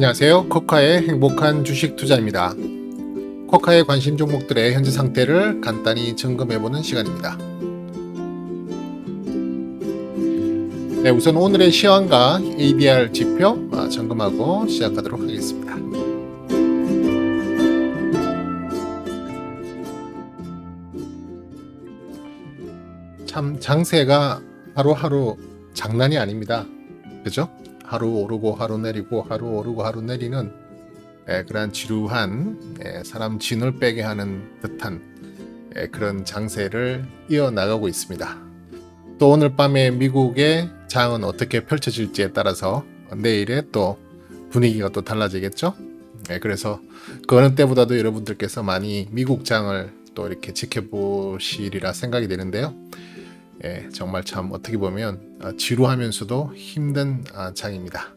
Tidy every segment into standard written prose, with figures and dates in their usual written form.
안녕하세요. 코카의 행복한 주식 투자입니다. 코카의 관심 종목들의 현재 상태를 간단히 점검해보는 시간입니다. 네, 우선 오늘의 시황과 ADR 지표 점검하고 시작하도록 하겠습니다. 참 장세가 하루하루 장난이 아닙니다. 그죠? 하루 오르고 하루 내리고 하루 오르고 하루 내리는 그러한 지루한 사람 진을 빼게 하는 듯한 그런 장세를 이어나가고 있습니다. 또 오늘 밤에 미국의 장은 어떻게 펼쳐질지에 따라서 내일의 또 분위기가 또 달라지겠죠. 그래서 그 어느 때보다도 여러분들께서 많이 미국 장을 또 이렇게 지켜보시리라 생각이 되는데요. 정말 참 어떻게 보면 지루하면서도 힘든 장입니다.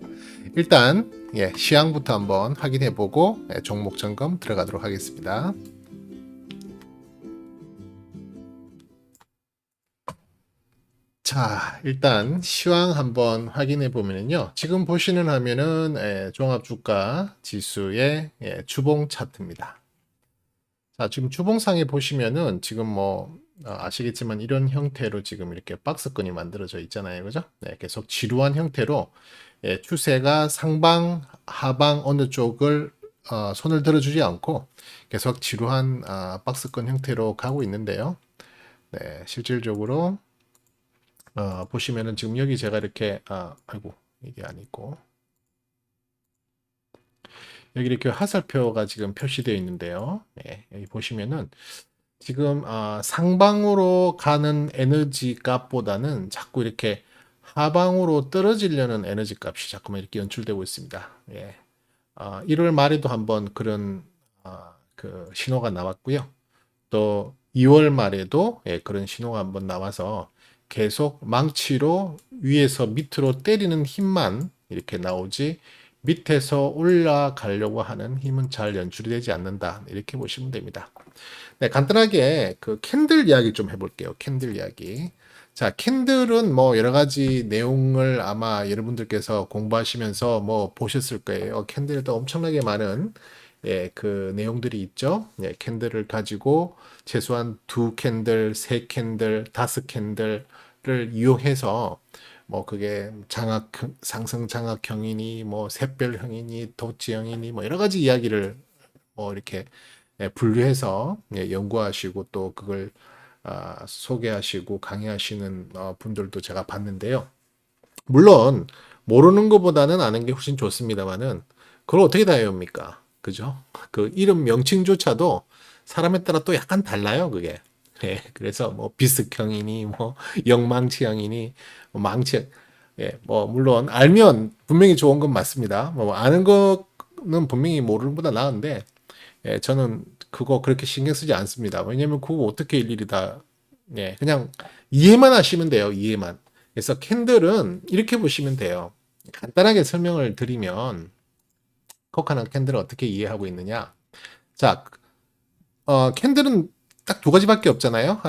일단 시황부터 한번 확인해보고 종목 점검 들어가도록 하겠습니다. 자, 일단 시황 한번 확인해 보면요. 지금 보시는 화면은 종합주가 지수의 주봉 차트입니다. 자, 지금 주봉상에 보시면은 지금 뭐 아시겠지만 이런 형태로 지금 이렇게 박스권이 만들어져 있잖아요. 그죠? 네, 계속 지루한 형태로 추세가 상방, 하방 어느 쪽을 손을 들어주지 않고 계속 지루한 박스권 형태로 가고 있는데요. 네, 실질적으로 보시면은 지금 여기 제가 이렇게 아이고 이게 아니고 여기 이렇게 화살표가 지금 표시되어 있는데요. 네, 여기 보시면은 지금 상방으로 가는 에너지 값보다는 자꾸 이렇게 하방으로 떨어지려는 에너지 값이 자꾸만 이렇게 연출되고 있습니다. 예. 1월 말에도 한번 그런 그 신호가 나왔고요. 또 2월 말에도 그런 신호가 한번 나와서 계속 망치로 위에서 밑으로 때리는 힘만 이렇게 나오지 밑에서 올라가려고 하는 힘은 잘 연출이 되지 않는다. 이렇게 보시면 됩니다. 네, 간단하게 그 캔들 이야기 좀 해볼게요. 캔들 이야기. 자, 캔들은 뭐 여러 가지 내용을 아마 여러분들께서 공부하시면서 뭐 보셨을 거예요. 캔들도 엄청나게 많은 그 내용들이 있죠. 캔들을 가지고 최소한 2캔들, 3캔들, 5캔들을 이용해서 뭐 그게 상승 장악형이니 뭐 샛별형이니 도치형이니 뭐 여러 가지 이야기를 뭐 이렇게 분류해서 연구하시고 또 그걸 소개하시고 강의하시는 분들도 제가 봤는데요. 물론 모르는 것보다는 아는 게 훨씬 좋습니다만은 그걸 어떻게 다 외웁니까? 그죠? 그 이름 명칭조차도 사람에 따라 또 약간 달라요, 그게. 그래서 뭐 비스형이니 뭐 영망치형이니 뭐 망치 뭐 물론 알면 분명히 좋은 건 맞습니다. 뭐 아는 거는 분명히 모르는 것보다 나은데 저는 그거 그렇게 신경 쓰지 않습니다. 왜냐면 그거 어떻게 일일이 다 그냥 이해만 하시면 돼요. 이해만. 그래서 캔들은 이렇게 보시면 돼요. 간단하게 설명을 드리면 코카나 캔들을 어떻게 이해하고 있느냐. 자, 캔들은 딱 두 가지밖에 없잖아요.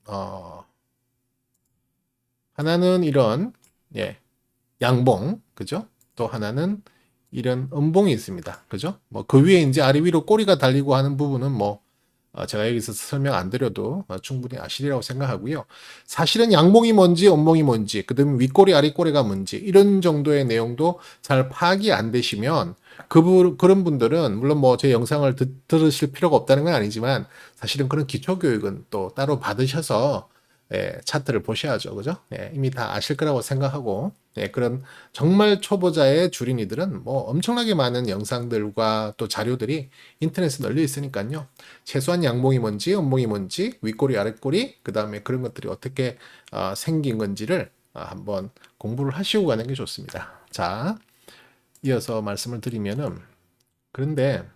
어, 하나는 이런 양봉, 그죠? 또 하나는 이런 음봉이 있습니다. 그죠? 뭐 그 위에 이제 아래 위로 꼬리가 달리고 하는 부분은 뭐 제가 여기서 설명 안 드려도 충분히 아시리라고 생각하고요. 사실은 양봉이 뭔지 음봉이 뭔지 그다음에 윗꼬리 아랫꼬리가 뭔지 이런 정도의 내용도 잘 파악이 안 되시면 그런 분들은 물론 뭐 제 영상을 들으실 필요가 없다는 건 아니지만 사실은 그런 기초 교육은 또 따로 받으셔서 차트를 보셔야죠. 그죠? 이미 다 아실 거라고 생각하고 그런 정말 초보자의 주린이들은 뭐 엄청나게 많은 영상들과 또 자료들이 인터넷에 널려 있으니까요. 최소한 양봉이 뭔지 음봉이 뭔지 윗꼬리 아랫꼬리 그 다음에 그런 것들이 어떻게 생긴 건지를 한번 공부를 하시고 가는 게 좋습니다. 자, 이어서 말씀을 드리면은 그런데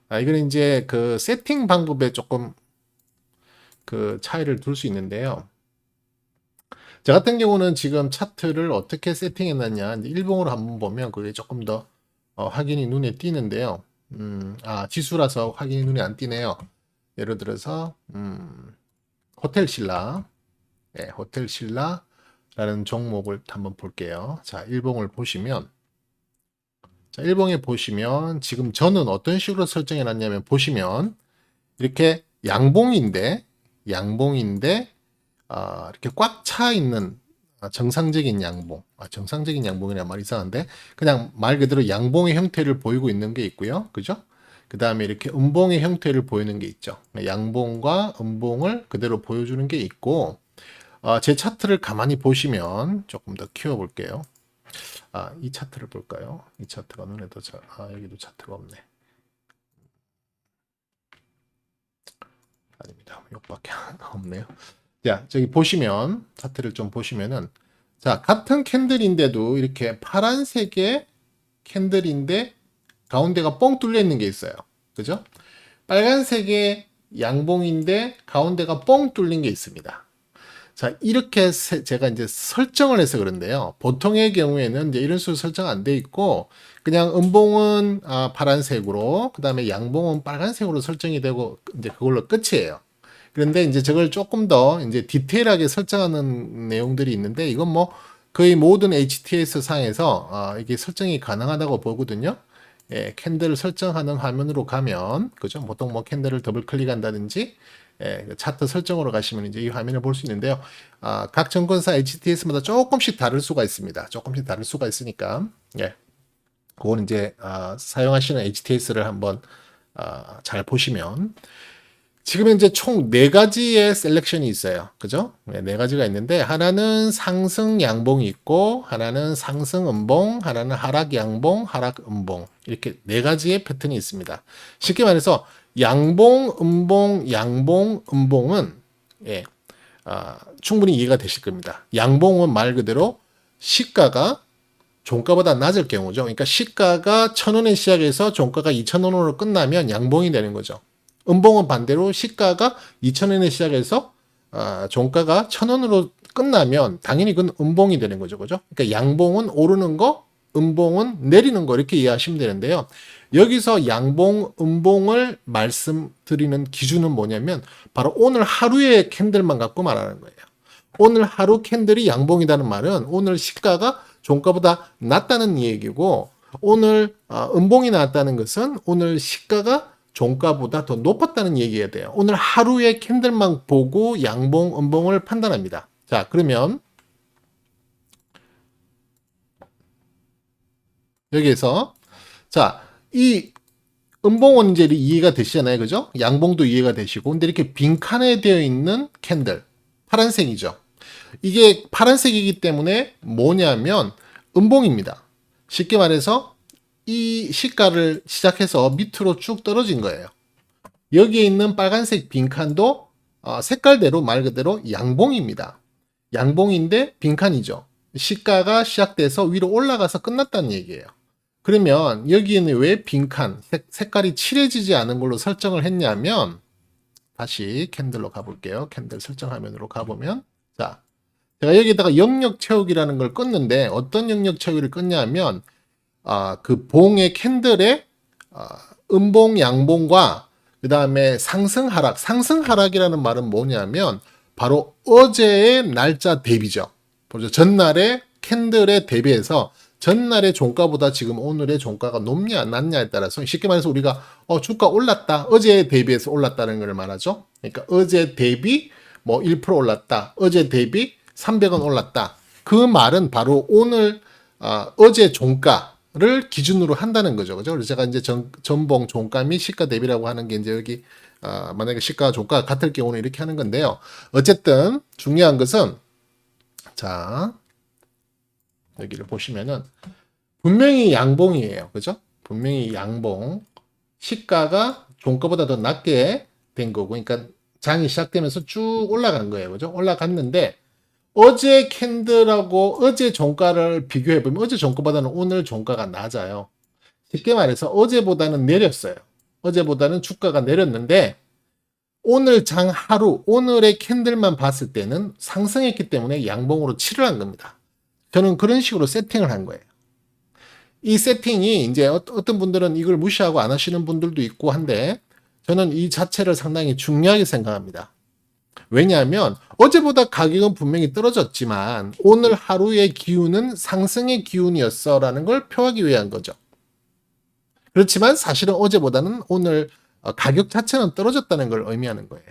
이거는 이제 그 세팅 방법에 조금 그 차이를 둘 수 있는데요. 저 같은 경우는 지금 차트를 어떻게 세팅해 놨냐 이제 일봉으로 한번 보면 그게 조금 더 확인이 눈에 띄는데요. 지수라서 확인이 눈에 안 띄네요. 예를 들어서 호텔 신라, 호텔 신라라는 종목을 한번 볼게요. 자, 일봉을 보시면 자, 일봉에 보시면 지금 저는 어떤 식으로 설정해 놨냐면 보시면 이렇게 양봉인데 이렇게 꽉 차 있는 정상적인 양봉. 정상적인 양봉이란 말 이상한데 그냥 말 그대로 양봉의 형태를 보이고 있는 게 있고요. 그죠? 그 다음에 이렇게 음봉의 형태를 보이는 게 있죠. 양봉과 음봉을 그대로 보여주는 게 있고 제 차트를 가만히 보시면 조금 더 키워볼게요. 이 차트를 볼까요? 이 차트가 눈에 더 여기도 차트가 없네. 아닙니다. 욕밖에 없네요. 자, 저기 보시면 차트를 좀 보시면은 자, 같은 캔들인데도 이렇게 파란색의 캔들인데 가운데가 뻥 뚫려 있는 게 있어요. 그죠? 빨간색의 양봉인데 가운데가 뻥 뚫린 게 있습니다. 자, 이렇게 제가 이제 설정을 해서 그런데요. 보통의 경우에는 이제 이런 식으로 설정 안 돼 있고 그냥 음봉은 파란색으로 그다음에 양봉은 빨간색으로 설정이 되고 이제 그걸로 끝이에요. 그런데 이제 저걸 조금 더 이제 디테일하게 설정하는 내용들이 있는데 이건 뭐 거의 모든 HTS 상에서 이게 설정이 가능하다고 보거든요. 예, 캔들을 설정하는 화면으로 가면 그죠? 보통 뭐 캔들을 더블 클릭한다든지 그 차트 설정으로 가시면 이제 이 화면을 볼 수 있는데요. 각 증권사 HTS마다 조금씩 다를 수가 있습니다. 조금씩 다를 수가 있으니까 예, 그건 이제 사용하시는 HTS를 한번 잘 보시면 지금 현재 총 4가지의 셀렉션이 있어요. 그죠? 네 가지가 있는데 하나는 상승 양봉이 있고 하나는 상승 음봉, 하나는 하락 양봉, 하락 음봉 이렇게 4가지의 패턴이 있습니다. 쉽게 말해서 양봉, 양봉, 음봉은 예, 충분히 이해가 되실 겁니다. 양봉은 말 그대로 시가가 종가보다 낮을 경우죠. 그러니까 시가가 1,000원에 시작해서 종가가 2,000원으로 끝나면 양봉이 되는 거죠. 음봉은 반대로 시가가 2,000원에 시작해서 종가가 1,000원으로 끝나면 당연히 그건 음봉이 되는 거죠. 그죠? 그러니까 양봉은 오르는 거, 음봉은 내리는 거 이렇게 이해하시면 되는데요. 여기서 양봉, 음봉을 말씀드리는 기준은 뭐냐면 바로 오늘 하루의 캔들만 갖고 말하는 거예요. 오늘 하루 캔들이 양봉이라는 말은 오늘 시가가 종가보다 낮다는 얘기고 오늘 음봉이 나왔다는 것은 오늘 시가가 종가보다 더 높았다는 얘기가 돼요. 오늘 하루의 캔들만 보고 양봉, 음봉을 판단합니다. 자, 그러면 여기에서 자, 이 음봉은 이제 이해가 되시잖아요. 그죠? 양봉도 이해가 되시고 근데 이렇게 빈칸에 되어 있는 캔들 파란색이죠. 이게 파란색이기 때문에 뭐냐면 음봉입니다. 쉽게 말해서 이 시가를 시작해서 밑으로 쭉 떨어진 거예요. 여기에 있는 빨간색 빈칸도 색깔대로 말 그대로 양봉입니다. 양봉인데 빈칸이죠. 시가가 시작돼서 위로 올라가서 끝났다는 얘기예요. 그러면 여기에는 왜 빈칸, 색깔이 칠해지지 않은 걸로 설정을 했냐면 다시 캔들로 가볼게요. 캔들 설정 화면으로 가보면 자, 제가 여기다가 영역 채우기라는 걸 껐는데 어떤 영역 채우기를 껐냐면 그 봉의 캔들의 음봉, 양봉과 그 다음에 상승, 하락. 상승, 하락이라는 말은 뭐냐면 바로 어제의 날짜 대비죠. 보죠. 전날의 캔들에 대비해서 전날의 종가보다 지금 오늘의 종가가 높냐 낮냐에 따라서 쉽게 말해서 우리가 주가 올랐다. 어제에 대비해서 올랐다는 걸 말하죠. 그러니까 어제 대비 뭐 1% 올랐다. 어제 대비 300원 올랐다. 그 말은 바로 오늘 어제 종가를 기준으로 한다는 거죠. 그죠? 그래서 제가 이제 전봉 종가 및 시가 대비라고 하는 게 이제 여기 만약에 시가와 종가가 같을 경우는 이렇게 하는 건데요. 어쨌든 중요한 것은 자 여기를 보시면은 분명히 양봉이에요. 그죠? 분명히 양봉. 시가가 종가보다 더 낮게 된 거고 그러니까 장이 시작되면서 쭉 올라간 거예요. 그죠? 올라갔는데 어제 캔들하고 어제 종가를 비교해보면 어제 종가보다는 오늘 종가가 낮아요. 쉽게 말해서 어제보다는 내렸어요. 어제보다는 주가가 내렸는데 오늘 장 하루, 오늘의 캔들만 봤을 때는 상승했기 때문에 양봉으로 칠을 한 겁니다. 저는 그런 식으로 세팅을 한 거예요. 이 세팅이 이제 어떤 분들은 이걸 무시하고 안 하시는 분들도 있고 한데 저는 이 자체를 상당히 중요하게 생각합니다. 왜냐하면 어제보다 가격은 분명히 떨어졌지만 오늘 하루의 기운은 상승의 기운이었어라는 걸 표하기 위한 거죠. 그렇지만 사실은 어제보다는 오늘 가격 자체는 떨어졌다는 걸 의미하는 거예요.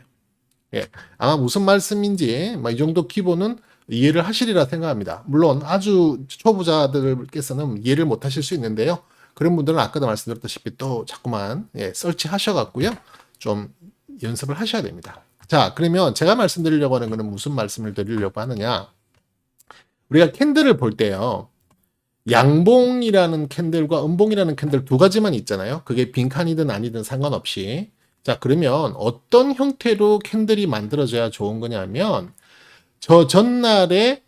예, 아마 무슨 말씀인지 이 정도 기본은 이해를 하시리라 생각합니다. 물론 아주 초보자들께서는 이해를 못 하실 수 있는데요. 그런 분들은 아까도 말씀드렸다시피 또 자꾸만 설치 하셔갖고요. 좀 연습을 하셔야 됩니다. 자, 그러면 제가 말씀드리려고 하는 것은 무슨 말씀을 드리려고 하느냐. 우리가 캔들을 볼 때요. 양봉이라는 캔들과 음봉이라는 캔들 두 가지만 있잖아요. 그게 빈칸이든 아니든 상관없이. 자, 그러면 어떤 형태로 캔들이 만들어져야 좋은 거냐면 저 전날에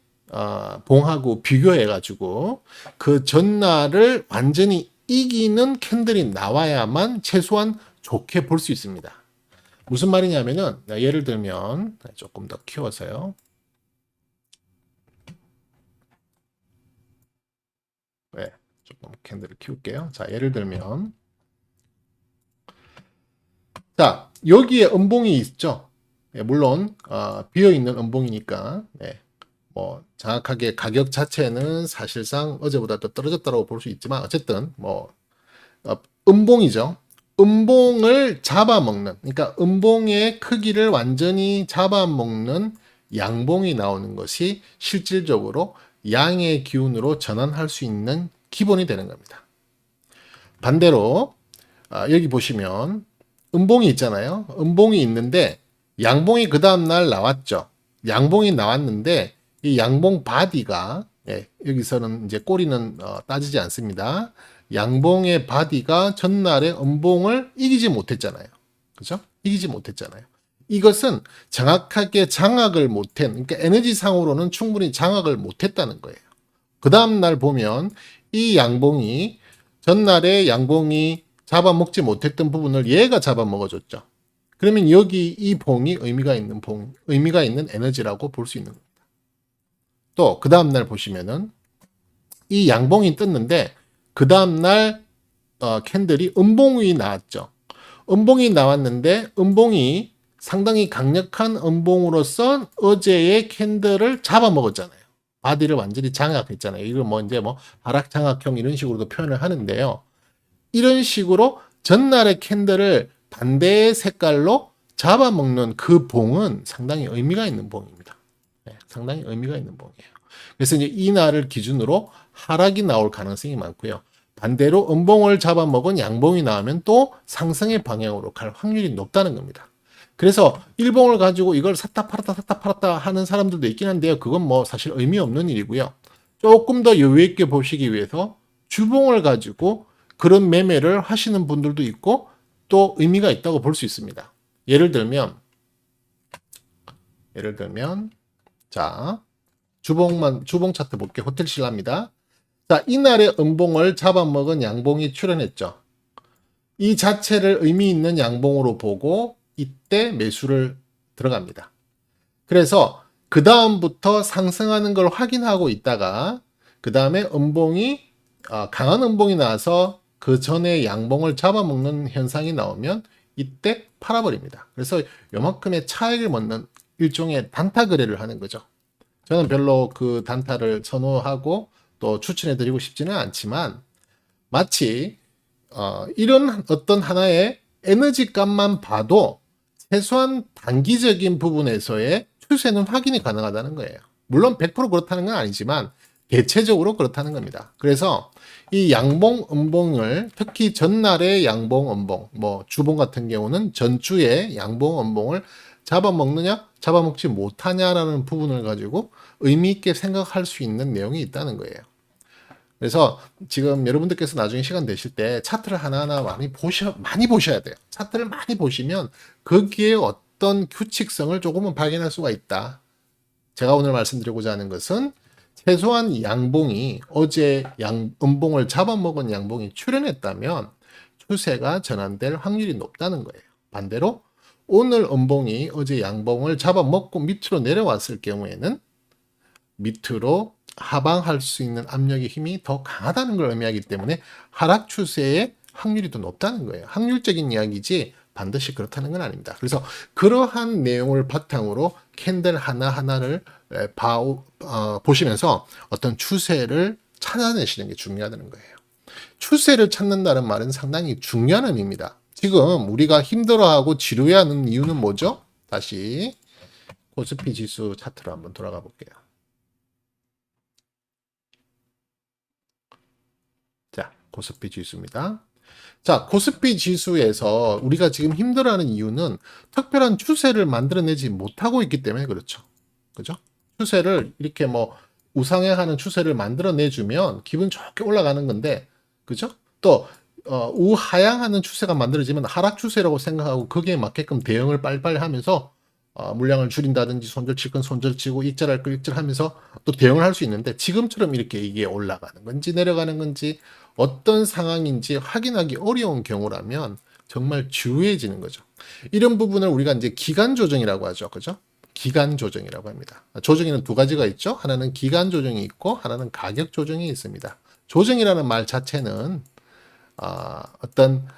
봉하고 비교해가지고 그 전날을 완전히 이기는 캔들이 나와야만 최소한 좋게 볼 수 있습니다. 무슨 말이냐면은 예를 들면 조금 더 키워서요. 네, 조금 캔들을 키울게요. 자, 예를 들면 자, 여기에 음봉이 있죠. 네, 물론 비어있는 음봉이니까 뭐 정확하게 가격 자체는 사실상 어제보다 더 떨어졌다고 볼 수 있지만 어쨌든 뭐 음봉이죠. 음봉을 잡아먹는, 그러니까 음봉의 크기를 완전히 잡아먹는 양봉이 나오는 것이 실질적으로 양의 기운으로 전환할 수 있는 기본이 되는 겁니다. 반대로 여기 보시면 음봉이 있잖아요. 음봉이 있는데 양봉이 그 다음날 나왔죠. 양봉이 나왔는데 이 양봉 바디가 여기서는 이제 꼬리는 따지지 않습니다. 양봉의 바디가 전날에 음봉을 이기지 못했잖아요. 그죠? 이기지 못했잖아요. 이것은 정확하게 장악을 못한, 그러니까 에너지상으로는 충분히 장악을 못했다는 거예요. 그 다음날 보면 이 양봉이 전날에 양봉이 잡아먹지 못했던 부분을 얘가 잡아먹어줬죠. 그러면 여기 이 봉이 의미가 있는 에너지라고 볼 수 있는 겁니다. 또 그 다음날 보시면은 이 양봉이 떴는데 그 다음날 캔들이 음봉이 나왔죠. 음봉이 나왔는데 음봉이 상당히 강력한 음봉으로서 어제의 캔들을 잡아먹었잖아요. 바디를 완전히 장악했잖아요. 이걸 뭐 이제 뭐 하락 장악형 이런 식으로도 표현을 하는데요. 이런 식으로 전날의 캔들을 반대의 색깔로 잡아먹는 그 봉은 상당히 의미가 있는 봉입니다. 상당히 의미가 있는 봉이에요. 그래서 이제 이 날을 기준으로 하락이 나올 가능성이 많고요. 반대로 음봉을 잡아먹은 양봉이 나오면 또 상승의 방향으로 갈 확률이 높다는 겁니다. 그래서 일봉을 가지고 이걸 샀다 팔았다 하는 사람들도 있긴 한데요. 그건 뭐 사실 의미 없는 일이고요. 조금 더 여유 있게 보시기 위해서 주봉을 가지고 그런 매매를 하시는 분들도 있고 또 의미가 있다고 볼 수 있습니다. 예를 들면 자, 주봉 차트 볼게요. 호텔 신라입니다. 자, 이날의 음봉을 잡아먹은 양봉이 출현했죠. 이 자체를 의미 있는 양봉으로 보고 이때 매수를 들어갑니다. 그래서 그 다음부터 상승하는 걸 확인하고 있다가 그 다음에 음봉이 강한 음봉이 나와서 그 전에 양봉을 잡아먹는 현상이 나오면 이때 팔아버립니다. 그래서 요만큼의 차익을 먹는 일종의 단타 거래를 하는 거죠. 저는 별로 그 단타를 선호하고 또 추천해드리고 싶지는 않지만 마치 이런 어떤 하나의 에너지 값만 봐도 최소한 단기적인 부분에서의 추세는 확인이 가능하다는 거예요. 물론 100% 그렇다는 건 아니지만 대체적으로 그렇다는 겁니다. 그래서 이 양봉, 음봉을 특히 전날의 양봉, 음봉, 뭐 주봉 같은 경우는 전주에 양봉, 음봉을 잡아먹느냐, 잡아먹지 못하냐라는 부분을 가지고 의미 있게 생각할 수 있는 내용이 있다는 거예요. 그래서 지금 여러분들께서 나중에 시간 되실 때 차트를 하나하나 많이 보셔야 돼요. 차트를 많이 보시면 거기에 어떤 규칙성을 조금은 발견할 수가 있다. 제가 오늘 말씀드리고자 하는 것은 최소한 양봉이 어제 음봉을 잡아먹은 양봉이 출현했다면 추세가 전환될 확률이 높다는 거예요. 반대로 오늘 음봉이 어제 양봉을 잡아먹고 밑으로 내려왔을 경우에는 밑으로 하방할 수 있는 압력의 힘이 더 강하다는 걸 의미하기 때문에 하락 추세의 확률이 더 높다는 거예요. 확률적인 이야기지 반드시 그렇다는 건 아닙니다. 그래서 그러한 내용을 바탕으로 캔들 하나하나를 보시면서 어떤 추세를 찾아내시는 게 중요하다는 거예요. 추세를 찾는다는 말은 상당히 중요한 의미입니다. 지금 우리가 힘들어하고 지루해야 하는 이유는 뭐죠? 다시 코스피 지수 차트로 한번 돌아가 볼게요. 자, 코스피 지수입니다. 자, 코스피 지수에서 우리가 지금 힘들어하는 이유는 특별한 추세를 만들어내지 못하고 있기 때문에 그렇죠. 그죠? 추세를 이렇게 뭐 우상향하는 추세를 만들어내주면 기분 좋게 올라가는 건데, 그죠? 또 우하향하는 추세가 만들어지면 하락 추세라고 생각하고 거기에 맞게끔 대응을 빨리빨리 하면서 물량을 줄인다든지 손절칠 건 손절치고 익절할 거 익절하면서 또 대응을 할 수 있는데, 지금처럼 이렇게 이게 올라가는 건지 내려가는 건지 어떤 상황인지 확인하기 어려운 경우라면 정말 주의해지는 거죠. 이런 부분을 우리가 이제 기간 조정이라고 하죠. 그죠? 기간 조정이라고 합니다. 조정에는 두 가지가 있죠. 하나는 기간 조정이 있고 하나는 가격 조정이 있습니다. 조정이라는 말 자체는 어떤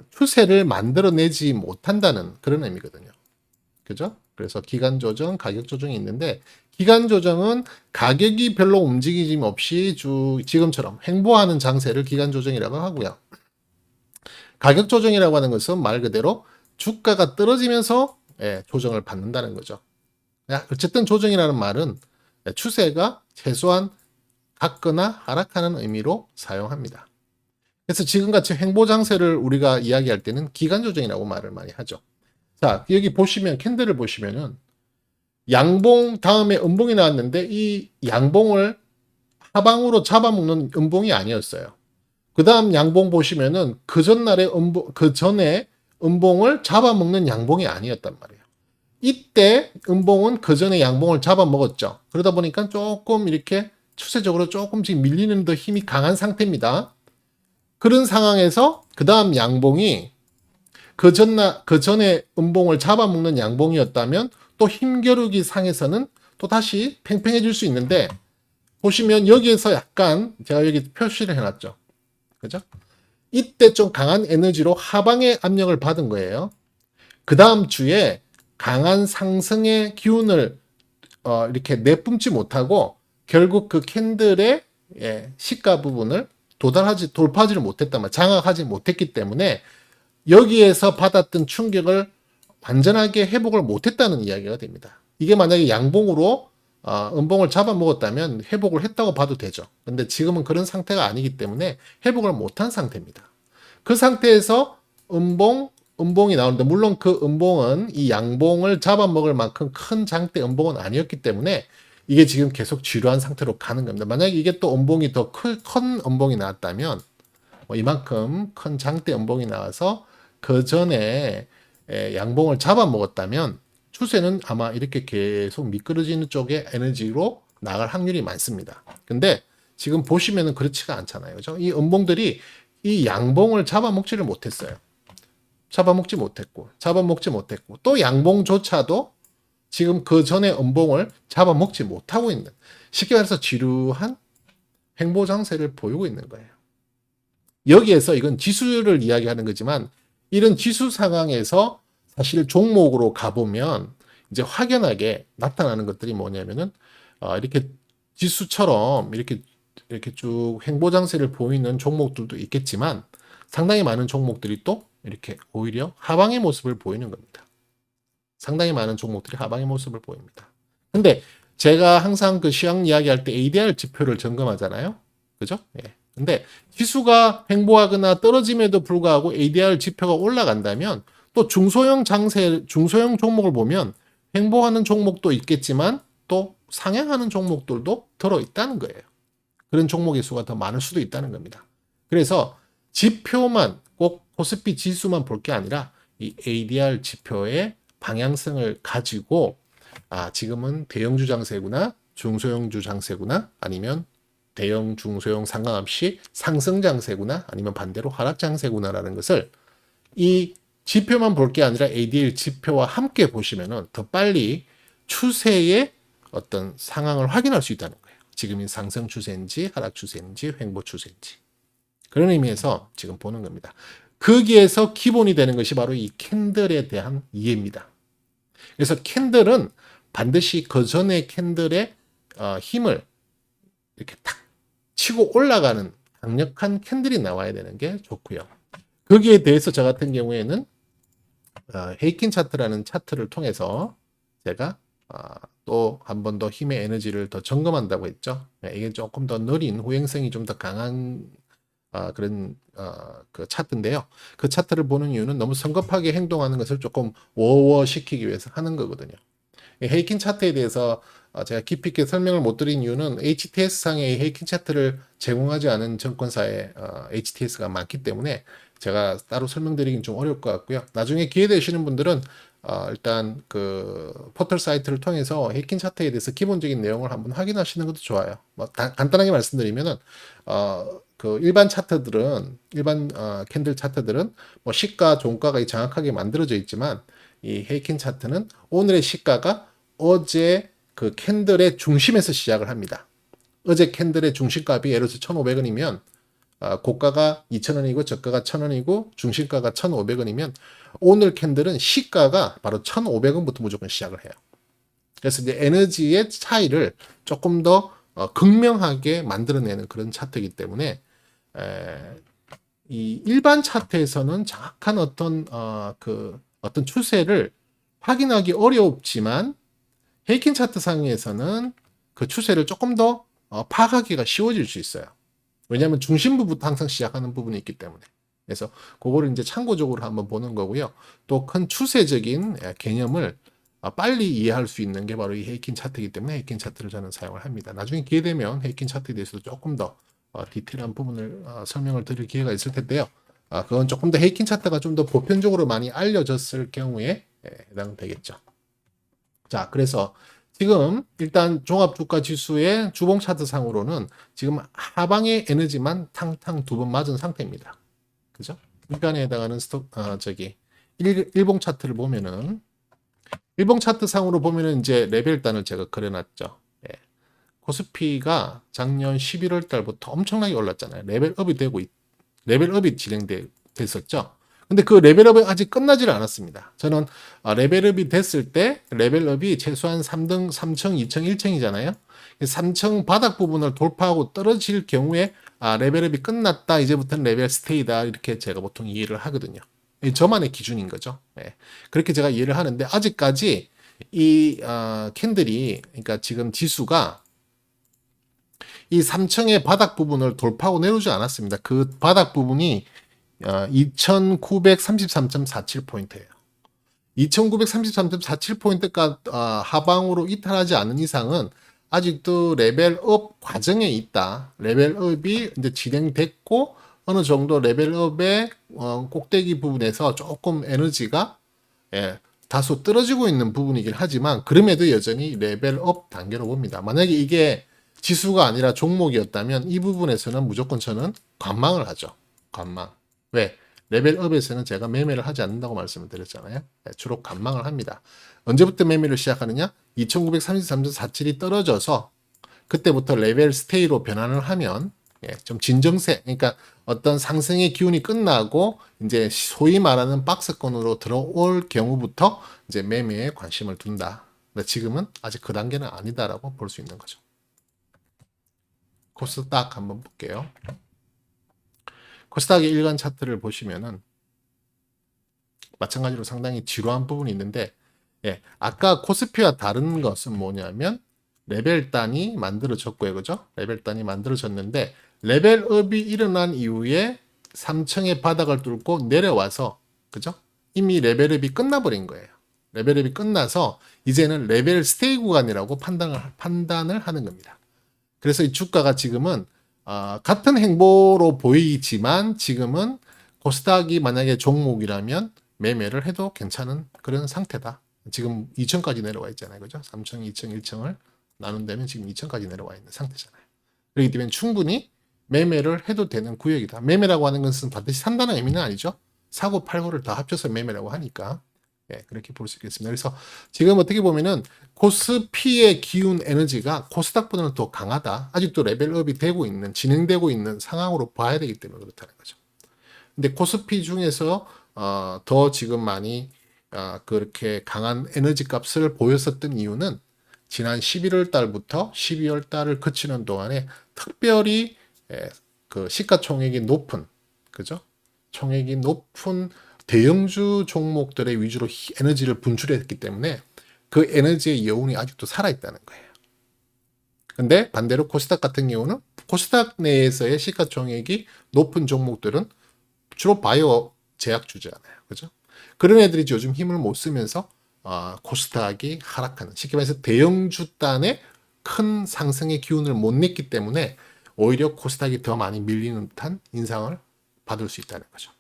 추세를 만들어내지 못한다는 그런 의미거든요. 그죠? 그래서 기간 조정, 가격 조정이 있는데, 기간 조정은 가격이 별로 움직임 없이 지금처럼 횡보하는 장세를 기간 조정이라고 하고요. 가격 조정이라고 하는 것은 말 그대로 주가가 떨어지면서 조정을 받는다는 거죠. 어쨌든 조정이라는 말은 추세가 최소한 같거나 하락하는 의미로 사용합니다. 그래서 지금같이 횡보 장세를 우리가 이야기할 때는 기간 조정이라고 말을 많이 하죠. 자, 여기 보시면 캔들을 보시면은 양봉 다음에 음봉이 나왔는데 이 양봉을 하방으로 잡아먹는 음봉이 아니었어요. 그 다음 양봉 보시면은 그 전날에 그 전에 음봉을 잡아먹는 양봉이 아니었단 말이에요. 이때 음봉은 그 전에 양봉을 잡아먹었죠. 그러다 보니까 조금 이렇게 추세적으로 조금씩 밀리는 더 힘이 강한 상태입니다. 그런 상황에서 그 다음 양봉이 그 전에 음봉을 잡아먹는 양봉이었다면 또 힘겨루기 상에서는 또 다시 팽팽해질 수 있는데, 보시면 여기에서 약간 제가 여기 표시를 해놨죠. 그죠? 이때 좀 강한 에너지로 하방의 압력을 받은 거예요. 그 다음 주에 강한 상승의 기운을 이렇게 내뿜지 못하고 결국 그 캔들의 시가 부분을 돌파하지를 못했단 말이에요. 장악하지 못했기 때문에 여기에서 받았던 충격을 완전하게 회복을 못했다는 이야기가 됩니다. 이게 만약에 양봉으로 음봉을 잡아먹었다면 회복을 했다고 봐도 되죠. 근데 지금은 그런 상태가 아니기 때문에 회복을 못한 상태입니다. 그 상태에서 음봉이 나오는데, 물론 그 음봉은 이 양봉을 잡아먹을 만큼 큰 장대 음봉은 아니었기 때문에 이게 지금 계속 지루한 상태로 가는 겁니다. 만약에 이게 또 음봉이 더 큰 음봉이 나왔다면, 이만큼 큰 장대 음봉이 나와서 그 전에 양봉을 잡아먹었다면 추세는 아마 이렇게 계속 미끄러지는 쪽의 에너지로 나갈 확률이 많습니다. 근데 지금 보시면은 그렇지가 않잖아요. 그죠? 이 음봉들이 이 양봉을 잡아먹지를 못했어요. 잡아먹지 못했고 또 양봉조차도 지금 그 전에 음봉을 잡아먹지 못하고 있는, 쉽게 말해서 지루한 횡보 장세를 보이고 있는 거예요. 여기에서 이건 지수를 이야기하는 거지만, 이런 지수 상황에서 사실 종목으로 가보면 이제 확연하게 나타나는 것들이 뭐냐면은 이렇게 지수처럼 이렇게 쭉 횡보 장세를 보이는 종목들도 있겠지만, 상당히 많은 종목들이 또 이렇게 오히려 하방의 모습을 보이는 겁니다. 상당히 많은 종목들이 하방의 모습을 보입니다. 근데 제가 항상 그 시황 이야기할 때 ADR 지표를 점검하잖아요. 그죠? 예. 근데 지수가 횡보하거나 떨어짐에도 불구하고 ADR 지표가 올라간다면 또 중소형 종목을 보면 횡보하는 종목도 있겠지만 또 상향하는 종목들도 들어있다는 거예요. 그런 종목의 수가 더 많을 수도 있다는 겁니다. 그래서 지표만, 꼭 코스피 지수만 볼 게 아니라 이 ADR 지표의 방향성을 가지고 지금은 대형주 장세구나, 중소형주 장세구나, 아니면 대형, 중소형 상관없이 상승 장세구나, 아니면 반대로 하락 장세구나라는 것을 이 지표만 볼 게 아니라 ADR 지표와 함께 보시면은 더 빨리 추세의 어떤 상황을 확인할 수 있다는 거예요. 지금이 상승 추세인지 하락 추세인지 횡보 추세인지. 그런 의미에서 지금 보는 겁니다. 거기에서 기본이 되는 것이 바로 이 캔들에 대한 이해입니다. 그래서 캔들은 반드시 그 전에 캔들의 힘을 이렇게 탁 치고 올라가는 강력한 캔들이 나와야 되는 게 좋고요. 거기에 대해서 저 같은 경우에는 헤이킨 차트라는 차트를 통해서 제가 또 한 번 더 힘의 에너지를 더 점검한다고 했죠. 이게 조금 더 느린 후행성이 좀 더 강한 그런 그 차트인데요. 그 차트를 보는 이유는 너무 성급하게 행동하는 것을 조금 워워시키기 위해서 하는 거거든요. 헤이킨 차트에 대해서 제가 깊이 있게 설명을 못 드린 이유는 HTS상의 헤이킨 차트를 제공하지 않은 증권사의 HTS가 많기 때문에 제가 따로 설명드리긴 좀 어려울 것 같고요. 나중에 기회 되시는 분들은 일단 그 포털 사이트를 통해서 헤이킨 차트에 대해서 기본적인 내용을 한번 확인하시는 것도 좋아요. 뭐 간단하게 말씀드리면은 그 일반 차트들은 일반 캔들 차트들은 뭐 시가 종가가 정확하게 만들어져 있지만 이 헤이킨 차트는 오늘의 시가가 어제 그 캔들의 중심에서 시작을 합니다. 어제 캔들의 중심값이 예를 들어서 1,500원이면 고가가 2,000원이고 저가가 1,000원이고 중심가가 1,500원이면 오늘 캔들은 시가가 바로 1,500원부터 무조건 시작을 해요. 그래서 이제 에너지의 차이를 조금 더 극명하게 만들어내는 그런 차트이기 때문에 이 일반 차트에서는 정확한 어떤 추세를 확인하기 어렵지만 헤이킨 차트 상에서는 그 추세를 조금 더 파악하기가 쉬워질 수 있어요. 왜냐하면 중심부부터 항상 시작하는 부분이 있기 때문에. 그래서 그거를 이제 참고적으로 한번 보는 거고요. 또 큰 추세적인 개념을 빨리 이해할 수 있는 게 바로 이 헤이킨 차트이기 때문에 헤이킨 차트를 저는 사용을 합니다. 나중에 기회 되면 헤이킨 차트에 대해서도 조금 더 디테일한 부분을 설명을 드릴 기회가 있을 텐데요. 그건 조금 더 헤이킨 차트가 좀 더 보편적으로 많이 알려졌을 경우에 해당되겠죠. 자, 그래서 지금 일단 종합주가지수의 주봉 차트 상으로는 지금 하방의 에너지만 탕탕 두 번 맞은 상태입니다. 그죠? 일간에 해당하는 일봉 차트를 보면은 일봉 차트 상으로 보면은 이제 레벨단을 제가 그려놨죠. 예. 코스피가 작년 11월 달부터 엄청나게 올랐잖아요. 레벨업이 진행됐었죠. 근데 그 레벨업이 아직 끝나질 않았습니다. 저는 레벨업이 됐을 때 레벨업이 최소한 3등, 3층, 2층, 1층이잖아요. 3층 바닥 부분을 돌파하고 떨어질 경우에 레벨업이 끝났다. 이제부터는 레벨 스테이다. 이렇게 제가 보통 이해를 하거든요. 저만의 기준인 거죠. 네. 그렇게 제가 이해를 하는데 아직까지 이 캔들이 그러니까 지금 지수가 이 3층의 바닥 부분을 돌파하고 내려오지 않았습니다. 그 바닥 부분이 2933.47포인트예요. 2933.47포인트가 하방으로 이탈하지 않은 이상은 아직도 레벨업 과정에 있다. 레벨업이 이제 진행됐고 어느 정도 레벨업의 꼭대기 부분에서 조금 에너지가 다소 떨어지고 있는 부분이긴 하지만 그럼에도 여전히 레벨업 단계로 봅니다. 만약에 이게 지수가 아니라 종목이었다면 이 부분에서는 무조건 저는 관망을 하죠. 관망. 왜? 레벨업에서는 제가 매매를 하지 않는다고 말씀을 드렸잖아요. 주로 관망을 합니다. 언제부터 매매를 시작하느냐? 2933.47이 떨어져서 그때부터 레벨 스테이로 변환을 하면 좀 진정세, 그러니까 어떤 상승의 기운이 끝나고 이제 소위 말하는 박스권으로 들어올 경우부터 이제 매매에 관심을 둔다. 근데 지금은 아직 그 단계는 아니다라고 볼 수 있는 거죠. 코스닥 한번 볼게요. 코스닥의 일간 차트를 보시면은 마찬가지로 상당히 지루한 부분이 있는데 아까 코스피와 다른 것은 뭐냐면 레벨단이 만들어졌고요. 그죠? 레벨단이 만들어졌는데 레벨업이 일어난 이후에 3층의 바닥을 뚫고 내려와서 그죠? 이미 레벨업이 끝나버린 거예요. 레벨업이 끝나서 이제는 레벨 스테이 구간이라고 판단을 하는 겁니다. 그래서 이 주가가 지금은 같은 행보로 보이지만 지금은 코스닥이 만약에 종목이라면 매매를 해도 괜찮은 그런 상태다. 지금 2층까지 내려와 있잖아요. 그죠? 3층, 2층, 1층을 나눈다면 지금 2층까지 내려와 있는 상태잖아요. 그렇기 때문에 충분히 매매를 해도 되는 구역이다. 매매라고 하는 것은 반드시 산다는 의미는 아니죠. 사고 팔고를 다 합쳐서 매매라고 하니까 그렇게 볼 수 있겠습니다. 그래서 지금 어떻게 보면은 코스피의 기운 에너지가 코스닥보다는 더 강하다. 아직도 레벨업이 되고 있는, 진행되고 있는 상황으로 봐야 되기 때문에 그렇다는 거죠. 근데 코스피 중에서 더 지금 많이 그렇게 강한 에너지 값을 보였었던 이유는 지난 11월 달부터 12월 달을 거치는 동안에 특별히 그 시가총액이 높은, 그죠? 총액이 높은 대형주 종목들의 위주로 에너지를 분출했기 때문에 그 에너지의 여운이 아직도 살아있다는 거예요. 근데 반대로 코스닥 같은 경우는 코스닥 내에서의 시가총액이 높은 종목들은 주로 바이오 제약주잖아요. 그죠? 그런 애들이 요즘 힘을 못 쓰면서 코스닥이 하락하는, 쉽게 말해서 대형주 단의 큰 상승의 기운을 못 냈기 때문에 오히려 코스닥이 더 많이 밀리는 듯한 인상을 받을 수 있다는 거죠.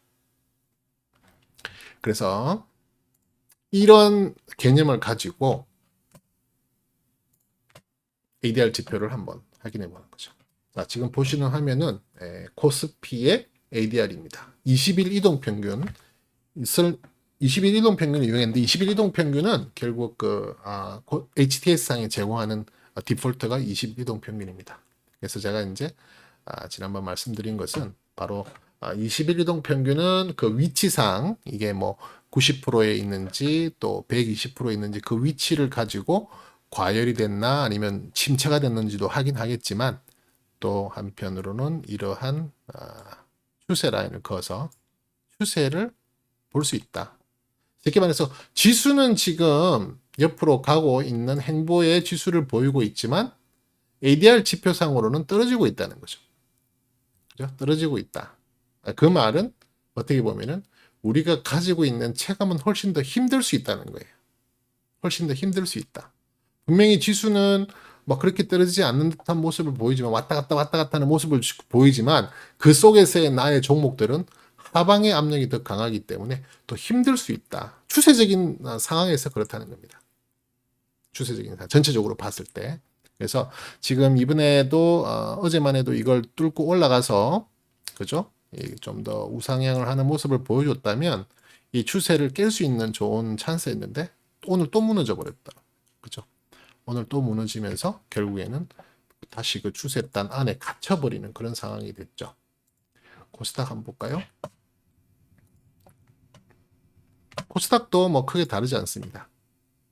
그래서 이런 개념을 가지고 ADR 지표를 한번 확인해 보는 거죠. 자, 지금 보시는 화면은 코스피의 ADR입니다. 20일 이동 평균, 20일 이동 평균을 이용했는데 20일 이동 평균은 결국 HTS상에 제공하는 디폴트가 20일 이동 평균입니다. 그래서 제가 이제 지난번 말씀드린 것은 바로 20일 이동 평균은 그 위치상 이게 뭐 90%에 있는지 또 120%에 있는지 그 위치를 가지고 과열이 됐나 아니면 침체가 됐는지도 확인하겠지만 또 한편으로는 이러한 추세 라인을 그어서 추세를 볼 수 있다. 쉽게 말해서 지수는 지금 옆으로 가고 있는 행보의 지수를 보이고 있지만 ADR 지표상으로는 떨어지고 있다는 거죠. 그죠? 떨어지고 있다. 그 말은 어떻게 보면은 우리가 가지고 있는 체감은 훨씬 더 힘들 수 있다는 거예요. 훨씬 더 힘들 수 있다. 분명히 지수는 막 그렇게 떨어지지 않는 듯한 모습을 보이지만 왔다 갔다 하는 모습을 보이지만 그 속에서의 나의 종목들은 하방의 압력이 더 강하기 때문에 더 힘들 수 있다. 추세적인 상황에서 그렇다는 겁니다. 추세적인 상황, 전체적으로 봤을 때. 그래서 지금 이번에도 어제만 해도 이걸 뚫고 올라가서 그죠? 좀 더 우상향을 하는 모습을 보여줬다면 이 추세를 깰 수 있는 좋은 찬스였는데 오늘 또 무너져 버렸다. 그죠? 오늘 또 무너지면서 결국에는 다시 그 추세단 안에 갇혀버리는 그런 상황이 됐죠. 코스닥 한번 볼까요? 코스닥도 뭐 크게 다르지 않습니다.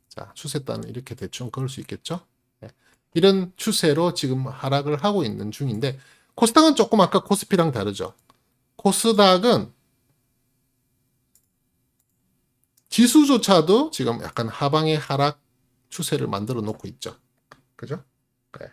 자, 추세단은 이렇게 대충 그을 수 있겠죠? 네. 이런 추세로 지금 하락을 하고 있는 중인데 코스닥은 조금 아까 코스피랑 다르죠. 코스닥은 지수조차도 지금 약간 하방의 하락 추세를 만들어 놓고 있죠. 그죠? 네.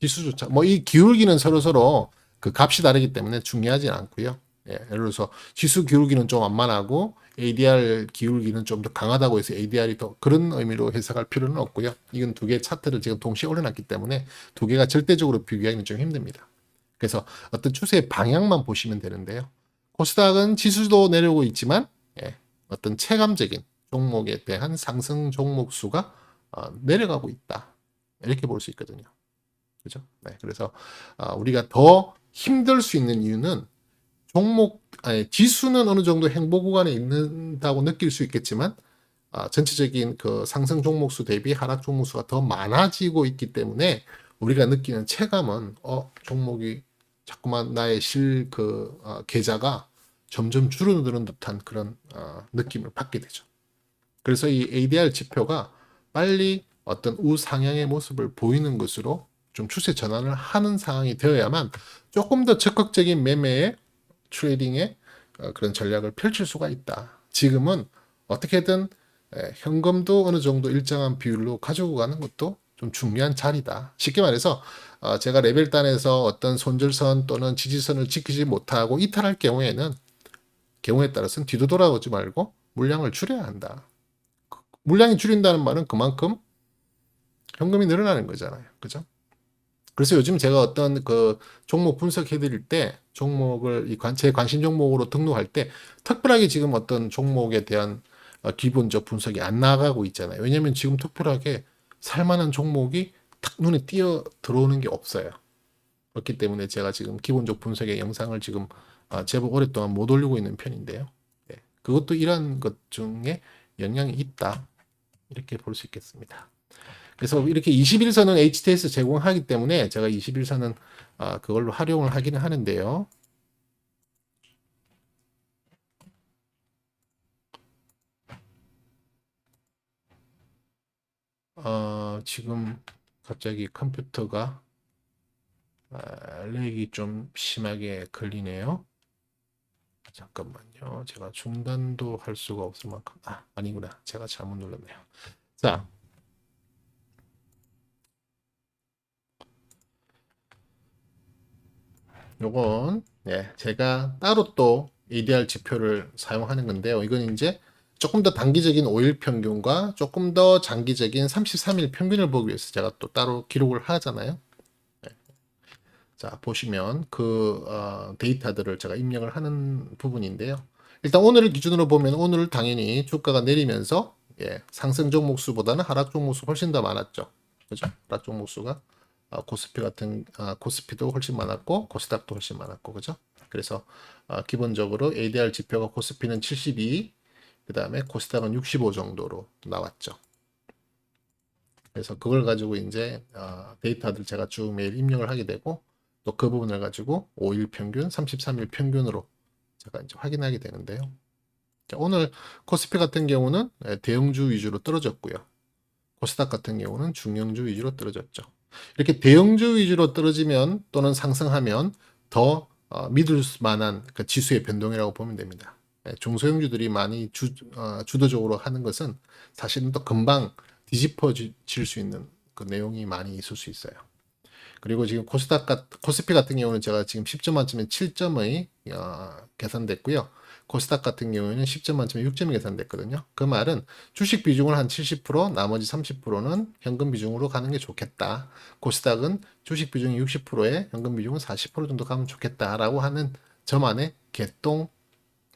지수조차 뭐 이 기울기는 서로 그 값이 다르기 때문에 중요하진 않고요. 예, 예를 들어서 지수 기울기는 좀 완만하고 ADR 기울기는 좀 더 강하다고 해서 ADR이 더 그런 의미로 해석할 필요는 없고요. 이건 두 개의 차트를 지금 동시에 올려놨기 때문에 두 개가 절대적으로 비교하기는 좀 힘듭니다. 그래서 어떤 추세의 방향만 보시면 되는데요. 코스닥은 지수도 내려오고 있지만 어떤 체감적인 종목에 대한 상승 종목 수가 내려가고 있다. 이렇게 볼 수 있거든요. 그죠? 네, 그래서 우리가 더 힘들 수 있는 이유는 지수는 어느 정도 행보 구간에 있는다고 느낄 수 있겠지만 전체적인 그 상승 종목 수 대비 하락 종목 수가 더 많아지고 있기 때문에 우리가 느끼는 체감은 종목이 자꾸만 나의 계좌가 점점 줄어드는 듯한 그런 느낌을 받게 되죠. 그래서 이 ADR 지표가 빨리 어떤 우상향의 모습을 보이는 것으로 좀 추세 전환을 하는 상황이 되어야만 조금 더 적극적인 매매에 트레이딩의 그런 전략을 펼칠 수가 있다. 지금은 어떻게든 현금도 어느 정도 일정한 비율로 가지고 가는 것도 좀 중요한 자리다. 쉽게 말해서 제가 레벨단에서 어떤 손절선 또는 지지선을 지키지 못하고 이탈할 경우에 따라서는 뒤도 돌아오지 말고 물량을 줄여야 한다. 물량이 줄인다는 말은 그만큼 현금이 늘어나는 거잖아요. 그죠? 그래서 요즘 제가 어떤 그 종목 분석해 드릴 때 종목을 제 관심 종목으로 등록할 때 특별하게 지금 어떤 종목에 대한 기본적 분석이 안 나가고 있잖아요. 왜냐하면 지금 특별하게 살만한 종목이 탁 눈에 띄어 들어오는 게 없어요. 그렇기 때문에 제가 지금 기본적 분석의 영상을 지금 제법 오랫동안 못 올리고 있는 편인데요. 네. 그것도 이런 것 중에 영향이 있다. 이렇게 볼 수 있겠습니다. 그래서 이렇게 21선은 HTS 제공하기 때문에 제가 21선은 그걸로 활용을 하기는 하는데요. 지금 갑자기 컴퓨터가 렉이 좀 심하게 걸리네요. 잠깐만요. 제가 중단도 할 수가 없을 만큼. 아니구나. 제가 잘못 눌렀네요. 자, 요건 제가 따로 또 ADR 지표를 사용하는 건데요. 이건 이제 조금 더 단기적인 5일 평균과 조금 더 장기적인 33일 평균을 보기 위해서 제가 또 따로 기록을 하잖아요. 자, 보시면 그 데이터들을 제가 입력을 하는 부분인데요. 일단 오늘을 기준으로 보면 오늘 당연히 주가가 내리면서 상승 종목 수보다는 하락 종목 수 훨씬 더 많았죠. 그죠? 하락 종목 수가 코스피도 훨씬 많았고 코스닥도 훨씬 많았고 그죠? 그래서 기본적으로 ADR 지표가 코스피는 72, 그다음에 코스닥은 65 정도로 나왔죠. 그래서 그걸 가지고 이제 데이터들 제가 쭉 매일 입력을 하게 되고 또 그 부분을 가지고 5일 평균, 33일 평균으로 제가 이제 확인하게 되는데요. 자, 오늘 코스피 같은 경우는 대형주 위주로 떨어졌고요. 코스닥 같은 경우는 중형주 위주로 떨어졌죠. 이렇게 대형주 위주로 떨어지면 또는 상승하면 더 믿을 만한 그 지수의 변동이라고 보면 됩니다. 중소형주들이 많이 주도적으로 하는 것은 사실은 또 금방 뒤집어질 수 있는 그 내용이 많이 있을 수 있어요. 그리고 지금 코스피 같은 경우는 제가 지금 10점 만점에 7점의 계산됐고요. 코스닥 같은 경우에는 10점 만점에 6점이 계산됐거든요. 그 말은 주식 비중을 한 70%, 나머지 30%는 현금 비중으로 가는 게 좋겠다. 코스닥은 주식 비중이 60%에 현금 비중은 40% 정도 가면 좋겠다라고 하는 저만의 개똥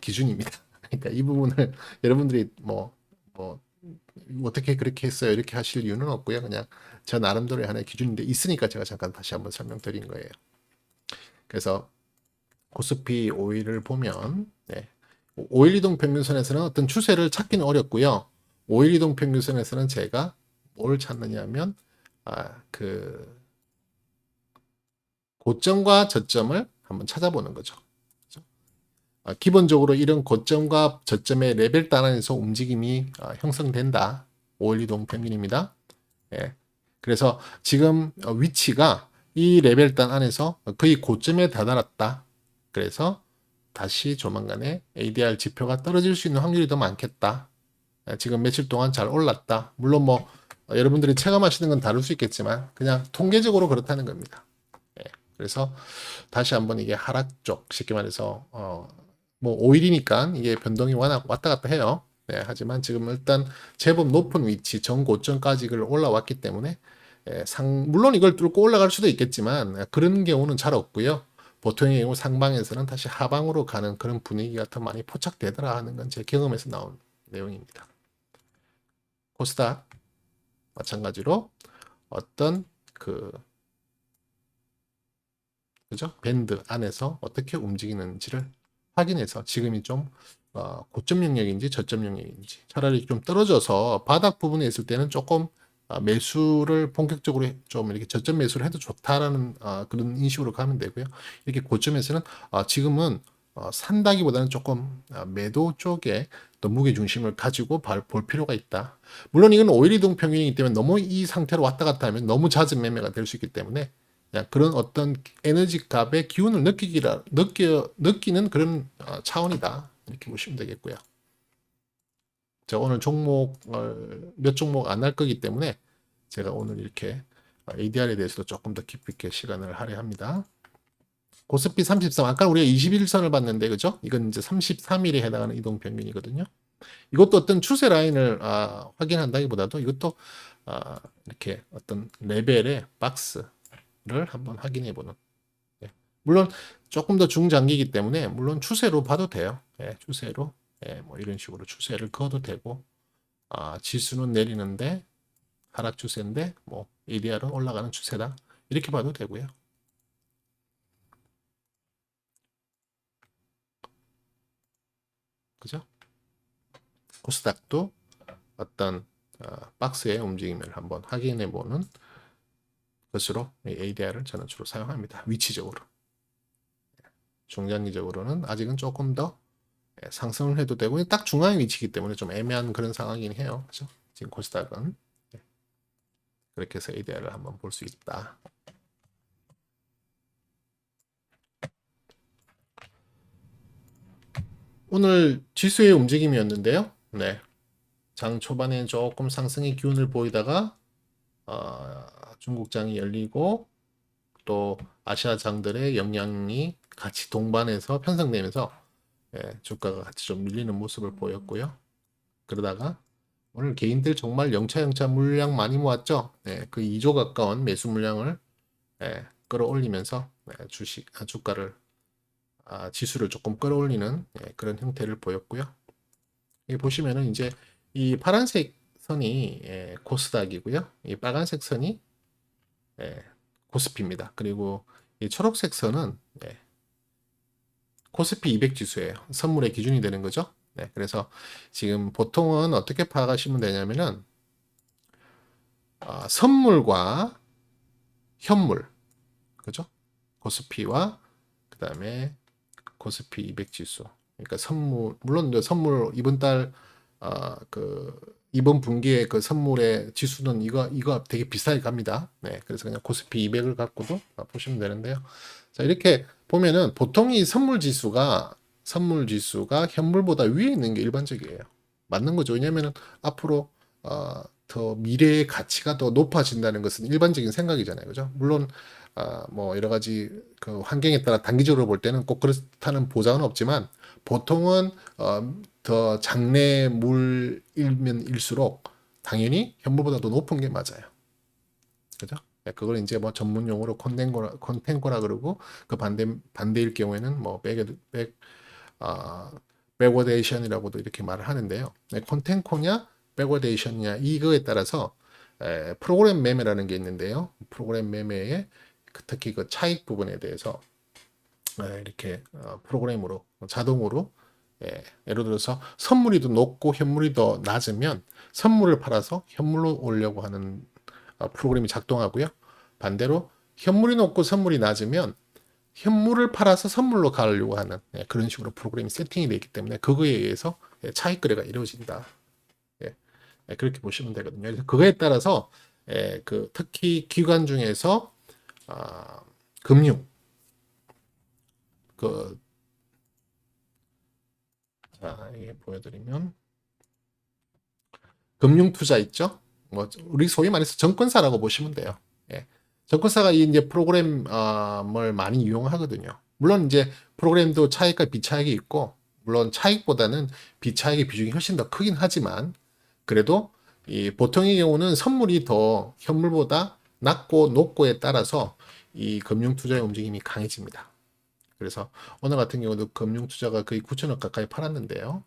기준입니다. 그러니까 이 부분을 여러분들이 뭐 어떻게 그렇게 했어요? 이렇게 하실 이유는 없고요. 그냥 저 나름대로의 하나의 기준인데 있으니까 제가 잠깐 다시 한번 설명드린 거예요. 그래서 코스피 5일을 보면 5일 이동 평균선에서는 어떤 추세를 찾기는 어렵고요. 5일 이동 평균선에서는 제가 뭘 찾느냐면 그 고점과 저점을 한번 찾아보는 거죠. 기본적으로 이런 고점과 저점의 레벨 단위에서 움직임이 형성된다. 5일 이동 평균입니다. 예. 그래서 지금 위치가 이 레벨단 안에서 거의 고점에 다다랐다. 그래서 다시 조만간에 ADR 지표가 떨어질 수 있는 확률이 더 많겠다. 지금 며칠 동안 잘 올랐다. 물론 여러분들이 체감하시는 건 다를 수 있겠지만 그냥 통계적으로 그렇다는 겁니다. 그래서 다시 한번 이게 하락 쪽 쉽게 말해서 뭐 5일이니까 이게 변동이 왔다 갔다 해요. 하지만 지금 일단 제법 높은 위치 전고점까지 올라왔기 때문에 물론 이걸 뚫고 올라갈 수도 있겠지만 그런 경우는 잘 없고요. 보통의 경우 상방에서는 다시 하방으로 가는 그런 분위기가 더 많이 포착되더라 하는 건 제 경험에서 나온 내용입니다. 코스닥 마찬가지로 어떤 그죠? 밴드 안에서 어떻게 움직이는지를 확인해서 지금이 좀 고점 영역인지 저점 영역인지 차라리 좀 떨어져서 바닥 부분에 있을 때는 조금 매수를 본격적으로 좀 이렇게 저점 매수를 해도 좋다라는 그런 인식으로 가면 되고요. 이렇게 고점에서는 지금은 산다기보다는 조금 매도 쪽에 또 무게 중심을 가지고 볼 필요가 있다. 물론 이건 5일 이동 평균이기 때문에 너무 이 상태로 왔다 갔다 하면 너무 잦은 매매가 될 수 있기 때문에 그런 어떤 에너지 값의 기운을 느끼는 그런 차원이다. 이렇게 보시면 되겠고요. 제가 오늘 몇 종목 안 할 거기 때문에 제가 오늘 이렇게 ADR에 대해서도 조금 더 깊이 있게 시간을 할애합니다. 코스피 33, 아까 우리가 21선을 봤는데, 그죠? 이건 이제 33일에 해당하는 이동 평균이거든요. 이것도 어떤 추세 라인을 확인한다기보다도 이것도 이렇게 어떤 레벨의 박스를 한번 확인해 보는. 물론 조금 더 중장기이기 때문에 물론 추세로 봐도 돼요. 추세로 뭐 이런 식으로 추세를 그어도 되고 지수는 내리는데 하락 추세인데 뭐 ADR은 올라가는 추세다 이렇게 봐도 되고요. 그죠? 코스닥도 어떤 박스의 움직임을 한번 확인해 보는 것으로 ADR을 저는 주로 사용합니다. 위치적으로. 중장기적으로는 아직은 조금 더 상승을 해도 되고 딱 중앙에 위치이기 때문에 좀 애매한 그런 상황이긴 해요. 그죠? 지금 코스닥은 그렇게 해서 ADR을 한번 볼 수 있다. 오늘 지수의 움직임이었는데요. 네. 장 초반에 조금 상승의 기운을 보이다가 중국장이 열리고 또 아시아 장들의 영향이 같이 동반해서 편성되면서 주가가 같이 좀 밀리는 모습을 보였고요. 그러다가 오늘 개인들 정말 영차 물량 많이 모았죠. 그 2조 가까운 매수 물량을 끌어올리면서 주가를 지수를 조금 끌어올리는 그런 형태를 보였고요. 여기 보시면은 이제 이 파란색 선이 코스닥이고요. 이 빨간색 선이 코스피입니다. 그리고 이 초록색 선은 코스피 200 지수예요. 선물의 기준이 되는 거죠. 그래서 지금 보통은 어떻게 파악하시면 되냐면은 선물과 현물, 그죠? 코스피와 그 다음에 코스피 200 지수. 그러니까 선물, 물론 선물 이번 달 이번 분기에 그 선물의 지수는 이거 되게 비싸게 갑니다. 그래서 그냥 코스피 200을 갖고도 보시면 되는데요. 자, 이렇게 보면은 보통 이 선물 지수가 현물보다 위에 있는 게 일반적이에요. 맞는 거죠. 왜냐면은 앞으로 더 미래의 가치가 더 높아진다는 것은 일반적인 생각이잖아요. 그죠? 물론 뭐 여러 가지 그 환경에 따라 단기적으로 볼 때는 꼭 그렇다는 보장은 없지만 보통은 더 장래물이면 일수록 당연히 현물보다 더 높은 게 맞아요. 그죠? 그걸 이제 뭐 전문 용어로 컨텐코라 그러고 그 반대일 경우에는 뭐 아, 백워데이션이라고도 이렇게 말을 하는데요. 컨텐코냐 백워데이션이냐 이거에 따라서 프로그램 매매라는 게 있는데요. 프로그램 매매의 특히 그 차익 부분에 대해서 이렇게 프로그램으로 자동으로 예를 들어서 선물이 더 높고 현물이 더 낮으면 선물을 팔아서 현물로 오려고 하는 프로그램이 작동하고요. 반대로 현물이 높고 선물이 낮으면 현물을 팔아서 선물로 가려고 하는 그런 식으로 프로그램이 세팅이 되어 있기 때문에 그거에 의해서 차익 거래가 이루어진다. 그렇게 보시면 되거든요. 그래서 그거에 따라서 특히 기관 중에서 금융 그 자, 이게 보여드리면 금융 투자 있죠? 뭐 우리 소위 말해서 증권사라고 보시면 돼요. 증권사가 이제 프로그램을 많이 이용하거든요. 물론 이제 프로그램도 차익과 비차익이 있고, 물론 차익보다는 비차익의 비중이 훨씬 더 크긴 하지만, 그래도 이 보통의 경우는 선물이 더 현물보다 낮고 높고에 따라서 이 금융 투자의 움직임이 강해집니다. 그래서 오늘 같은 경우도 금융 투자가 거의 9천억 가까이 팔았는데요.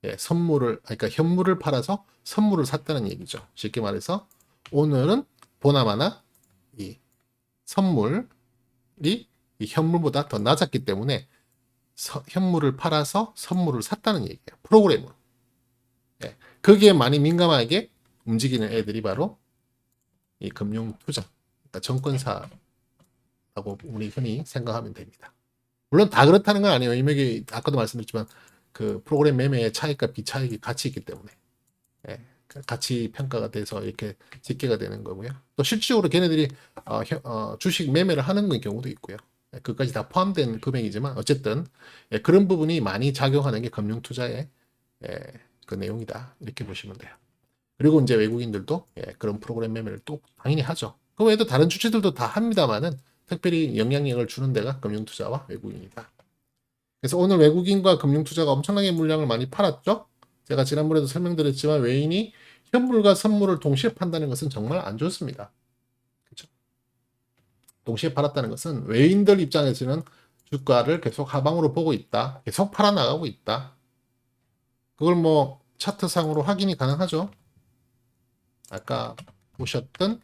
그러니까 현물을 팔아서 선물을 샀다는 얘기죠. 쉽게 말해서 오늘은 보나마나 이 선물이 이 현물보다 더 낮았기 때문에 현물을 팔아서 선물을 샀다는 얘기예요. 프로그램으로. 거기에 많이 민감하게 움직이는 애들이 바로 이 금융 투자, 그러니까 증권사라고 우리 흔히 생각하면 됩니다. 물론 다 그렇다는 건 아니에요. 이게 아까도 말씀드렸지만 그 프로그램 매매의 차익과 비차익이 같이 있기 때문에 같이 평가가 돼서 이렇게 집계가 되는 거고요. 또 실질적으로 걔네들이 주식 매매를 하는 경우도 있고요. 그까지 다 포함된 금액이지만 어쨌든 그런 부분이 많이 작용하는 게 금융 투자의 그 내용이다. 이렇게 보시면 돼요. 그리고 이제 외국인들도 그런 프로그램 매매를 또 당연히 하죠. 그 외에도 다른 주체들도 다 합니다만은 특별히 영향력을 주는 데가 금융 투자와 외국인이다. 그래서 오늘 외국인과 금융 투자가 엄청나게 물량을 많이 팔았죠. 제가 지난번에도 설명드렸지만 외인이 현물과 선물을 동시에 판다는 것은 정말 안 좋습니다. 그렇죠? 동시에 팔았다는 것은 외인들 입장에서는 주가를 계속 하방으로 보고 있다. 계속 팔아나가고 있다. 그걸 뭐 차트상으로 확인이 가능하죠. 아까 보셨던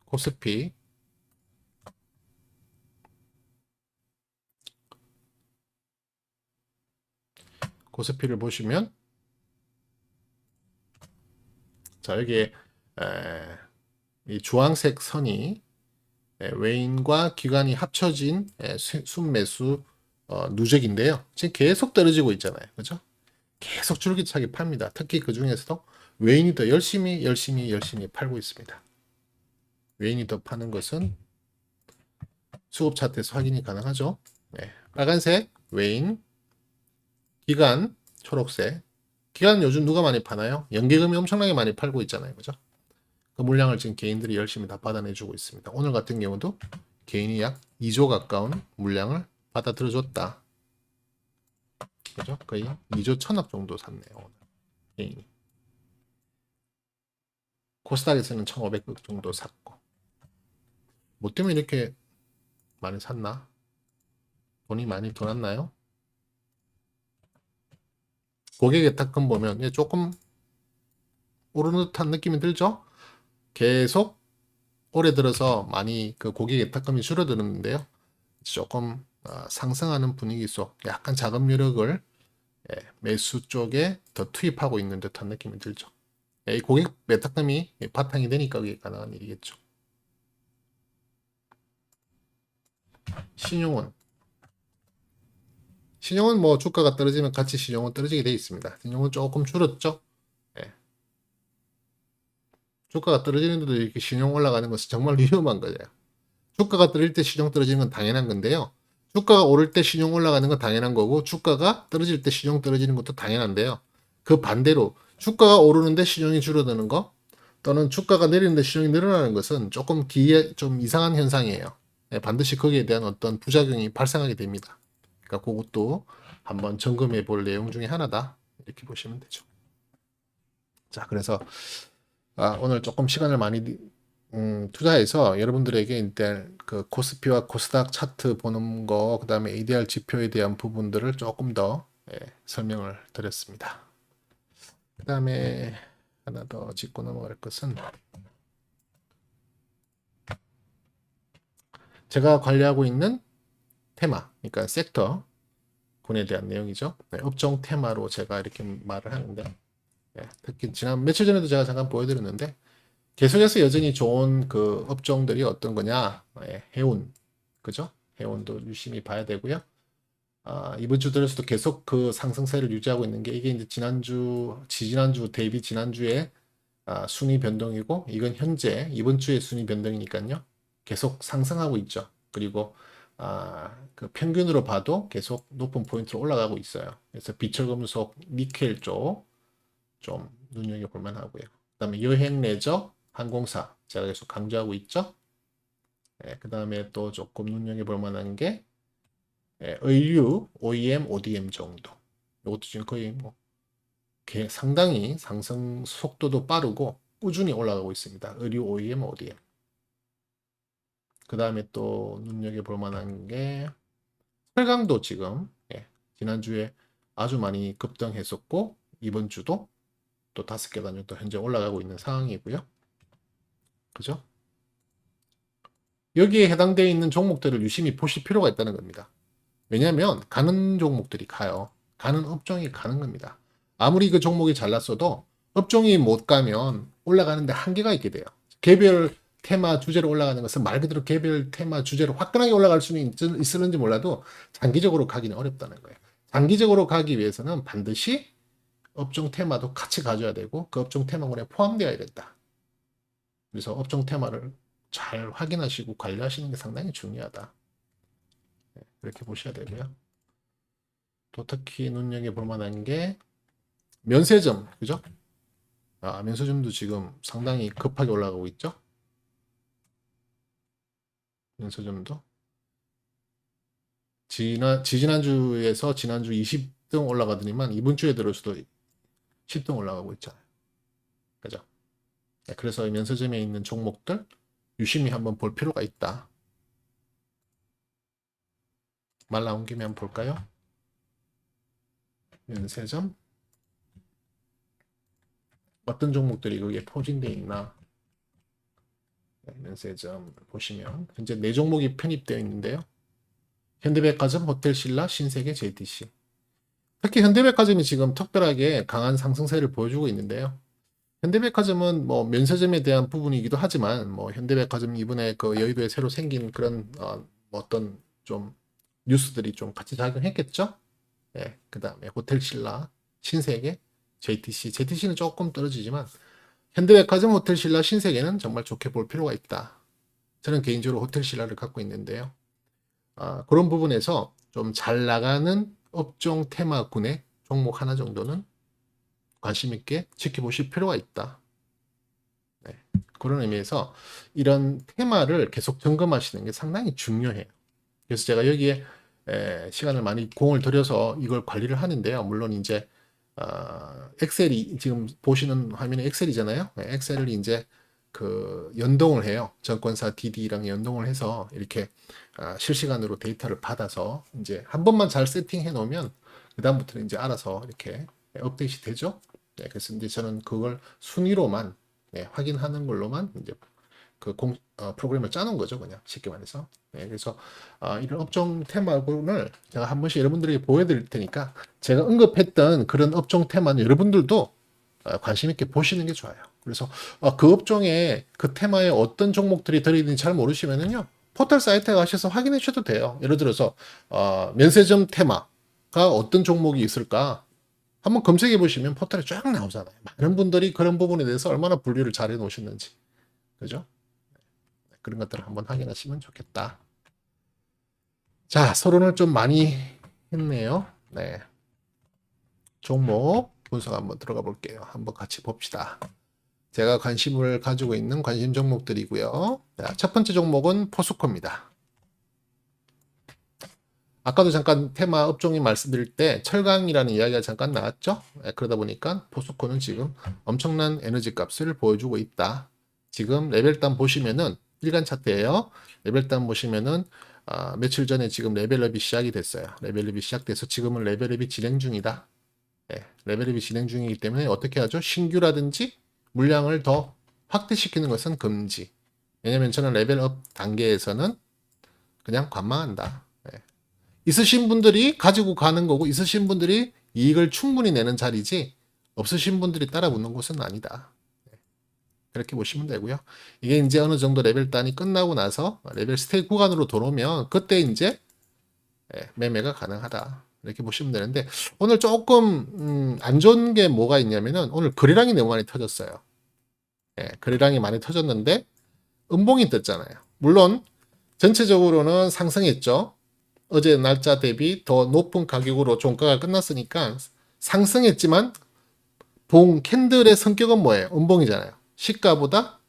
코스피 코스피를 보시면 자 여기에 이 주황색 선이 외인과 기관이 합쳐진 순매수 누적인데요. 지금 계속 떨어지고 있잖아요. 그죠? 계속 줄기차게 팝니다. 특히 그 중에서도 외인이 더 열심히 팔고 있습니다. 외인이 더 파는 것은 수급 차트에서 확인이 가능하죠. 빨간색 외인, 기관, 초록색. 기관 요즘 누가 많이 파나요? 연계금이 엄청나게 많이 팔고 있잖아요. 그죠? 그 물량을 지금 개인들이 열심히 다 받아내주고 있습니다. 오늘 같은 경우도 개인이 약 2조 가까운 물량을 받아 들어줬다. 그죠? 거의 2조 1천억 정도 샀네요. 오늘 개인이. 코스닥에서는 1,500억 정도 샀고. 뭐 때문에 이렇게 많이 샀나? 돈이 많이 돌았나요? 고객의 탁금 보면 조금 오르는 듯한 느낌이 들죠? 계속 올해 들어서 많이 그 고객의 탁금이 줄어드는데요. 조금 상승하는 분위기 속 약간 자금 여력을 매수 쪽에 더 투입하고 있는 듯한 느낌이 들죠. 이 고객 매탁금이 바탕이 되니까 그게 가능한 일이겠죠. 신용은 뭐 주가가 떨어지면 같이 신용은 떨어지게 되어 있습니다. 신용은 조금 줄었죠. 예. 주가가 떨어지는데도 이렇게 신용 올라가는 것은 정말 위험한 거예요. 주가가 떨어질 때 신용 떨어지는 건 당연한 건데요. 주가가 오를 때 신용 올라가는 건 당연한 거고 주가가 떨어질 때 신용 떨어지는 것도 당연한데요. 그 반대로 주가가 오르는데 신용이 줄어드는 거 또는 주가가 내리는데 신용이 늘어나는 것은 조금 좀 이상한 현상이에요. 네, 반드시 거기에 대한 어떤 부작용이 발생하게 됩니다. 그러니까 그것도 한번 점검해 볼 내용 중에 하나다. 이렇게 보시면 되죠. 자, 그래서 오늘 조금 시간을 많이 투자해서 여러분들에게 일단 그 코스피와 코스닥 차트 보는 거, 그 다음에 ADR 지표에 대한 부분들을 조금 더 설명을 드렸습니다. 그 다음에 하나 더 짚고 넘어갈 것은 제가 관리하고 있는 테마, 그러니까 섹터 군에 대한 내용이죠. 업종 테마로 제가 이렇게 말을 하는데 특히 지난 며칠 전에도 제가 잠깐 보여드렸는데 계속해서 여전히 좋은 그 업종들이 어떤 거냐? 해운, 그죠? 해운도 유심히 봐야 되고요. 이번 주 들어서도 계속 그 상승세를 유지하고 있는 게 이게 이제 지난주 대비 지난주에 순위 변동이고 이건 현재 이번 주의 순위 변동이니까요. 계속 상승하고 있죠. 그리고 그 평균으로 봐도 계속 높은 포인트로 올라가고 있어요. 그래서 비철금속, 니켈 쪽 좀 눈여겨볼 만하고요. 그다음에 여행, 레저, 항공사 제가 계속 강조하고 있죠. 그 다음에 또 조금 눈여겨볼 만한 게 의류, OEM, ODM 정도. 이것도 지금 거의 뭐 상당히 상승 속도도 빠르고 꾸준히 올라가고 있습니다. 의류, OEM, ODM. 그 다음에 또 눈여겨볼 만한 게 철강도 지금 지난주에 아주 많이 급등했었고 이번 주도 또 5개 단위도 현재 올라가고 있는 상황이고요. 그죠? 여기에 해당되어 있는 종목들을 유심히 보실 필요가 있다는 겁니다. 왜냐하면 가는 종목들이 가요. 가는 업종이 가는 겁니다. 아무리 그 종목이 잘났어도 업종이 못 가면 올라가는데 한계가 있게 돼요. 개별 테마 주제로 올라가는 것은 말 그대로 개별 테마 주제로 화끈하게 올라갈 수는 있을는지 몰라도 장기적으로 가기는 어렵다는 거예요. 장기적으로 가기 위해서는 반드시 업종 테마도 같이 가져야 되고 그 업종 테마군에 포함되어야 된다. 그래서 업종 테마를 잘 확인하시고 관리하시는 게 상당히 중요하다. 이렇게 보셔야 되고요. 또 특히 눈여겨볼 만한 게 면세점, 그죠? 면세점도 지금 상당히 급하게 올라가고 있죠? 면세점도 지난주에서 지난주 20등 올라가더니만 이번 주에 들어서도 10등 올라가고 있잖아요. 그죠? 그래서 면세점에 있는 종목들 유심히 한번 볼 필요가 있다. 말 나온 김에 한번 볼까요? 면세점 어떤 종목들이 거기에 포진되어 있나? 면세점 보시면 현재 4종목이 편입되어 있는데요. 현대백화점, 호텔신라, 신세계, JTC. 특히 현대백화점이 지금 특별하게 강한 상승세를 보여주고 있는데요. 현대백화점은 뭐 면세점에 대한 부분이기도 하지만 뭐 현대백화점 이번에 그 여의도에 새로 생긴 그런 어떤 좀 뉴스들이 좀 같이 작용했겠죠. 그 다음에 호텔신라, 신세계, JTC. JTC는 조금 떨어지지만 현대백화점, 호텔신라, 신세계는 정말 좋게 볼 필요가 있다. 저는 개인적으로 호텔신라를 갖고 있는데요. 그런 부분에서 좀 잘 나가는 업종 테마군의 종목 하나 정도는 관심 있게 지켜보실 필요가 있다. 네. 그런 의미에서 이런 테마를 계속 점검하시는 게 상당히 중요해요. 그래서 제가 여기에 시간을 많이 공을 들여서 이걸 관리를 하는데요. 물론 이제 엑셀이 지금 보시는 화면이 엑셀이잖아요. 네, 엑셀을 이제 그 연동을 해요. 증권사 DD랑 연동을 해서 이렇게 실시간으로 데이터를 받아서 이제 한 번만 잘 세팅해 놓으면 그다음부터는 이제 알아서 이렇게 업데이트 되죠. 네, 그래서 이제 저는 그걸 순위로만 확인하는 걸로만 이제 그 프로그램을 짜는 거죠, 그냥 쉽게 말해서. 네, 그래서 이런 업종 테마군을 제가 한 번씩 여러분들에게 보여드릴 테니까 제가 언급했던 그런 업종 테마는 여러분들도 관심 있게 보시는 게 좋아요. 그래서 그 업종에 그 테마에 어떤 종목들이 들어있는지 잘 모르시면은요, 포털 사이트에 가셔서 확인해 주셔도 돼요. 예를 들어서 면세점 테마가 어떤 종목이 있을까? 한번 검색해 보시면 포털에 쫙 나오잖아요. 많은 분들이 그런 부분에 대해서 얼마나 분류를 잘 해 놓으셨는지. 그죠? 그런 것들을 한번 확인하시면 좋겠다. 자, 서론을 좀 많이 했네요. 네. 종목 분석 한번 들어가 볼게요. 한번 같이 봅시다. 제가 관심을 가지고 있는 관심 종목들이고요. 자, 첫 번째 종목은 포스코입니다. 아까도 잠깐 테마 업종이 말씀드릴 때 철강이라는 이야기가 잠깐 나왔죠. 네, 그러다 보니까 포스코는 지금 엄청난 에너지 값을 보여주고 있다. 지금 레벨단 보시면은 일간 차트예요. 레벨단 보시면은 며칠 전에 지금 레벨업이 시작이 됐어요. 레벨업이 시작돼서 지금은 레벨업이 진행 중이다. 네, 레벨업이 진행 중이기 때문에 어떻게 하죠? 신규라든지 물량을 더 확대시키는 것은 금지. 왜냐면 저는 레벨업 단계에서는 그냥 관망한다. 네. 있으신 분들이 가지고 가는 거고 있으신 분들이 이익을 충분히 내는 자리지 없으신 분들이 따라 붙는 곳은 아니다. 그렇게 보시면 되고요. 이게 이제 어느 정도 레벨 단이 끝나고 나서 레벨 스테이 구간으로 들어오면 그때 이제 매매가 가능하다. 이렇게 보시면 되는데 오늘 조금 안 좋은 게 뭐가 있냐면은 오늘 거래량이 너무 많이 터졌어요. 거래량이 많이 터졌는데 음봉이 떴잖아요. 물론 전체적으로는 상승했죠. 어제 날짜 대비 더 높은 가격으로 종가가 끝났으니까 상승했지만 봉 캔들의 성격은 뭐예요? 음봉이잖아요. 시가보다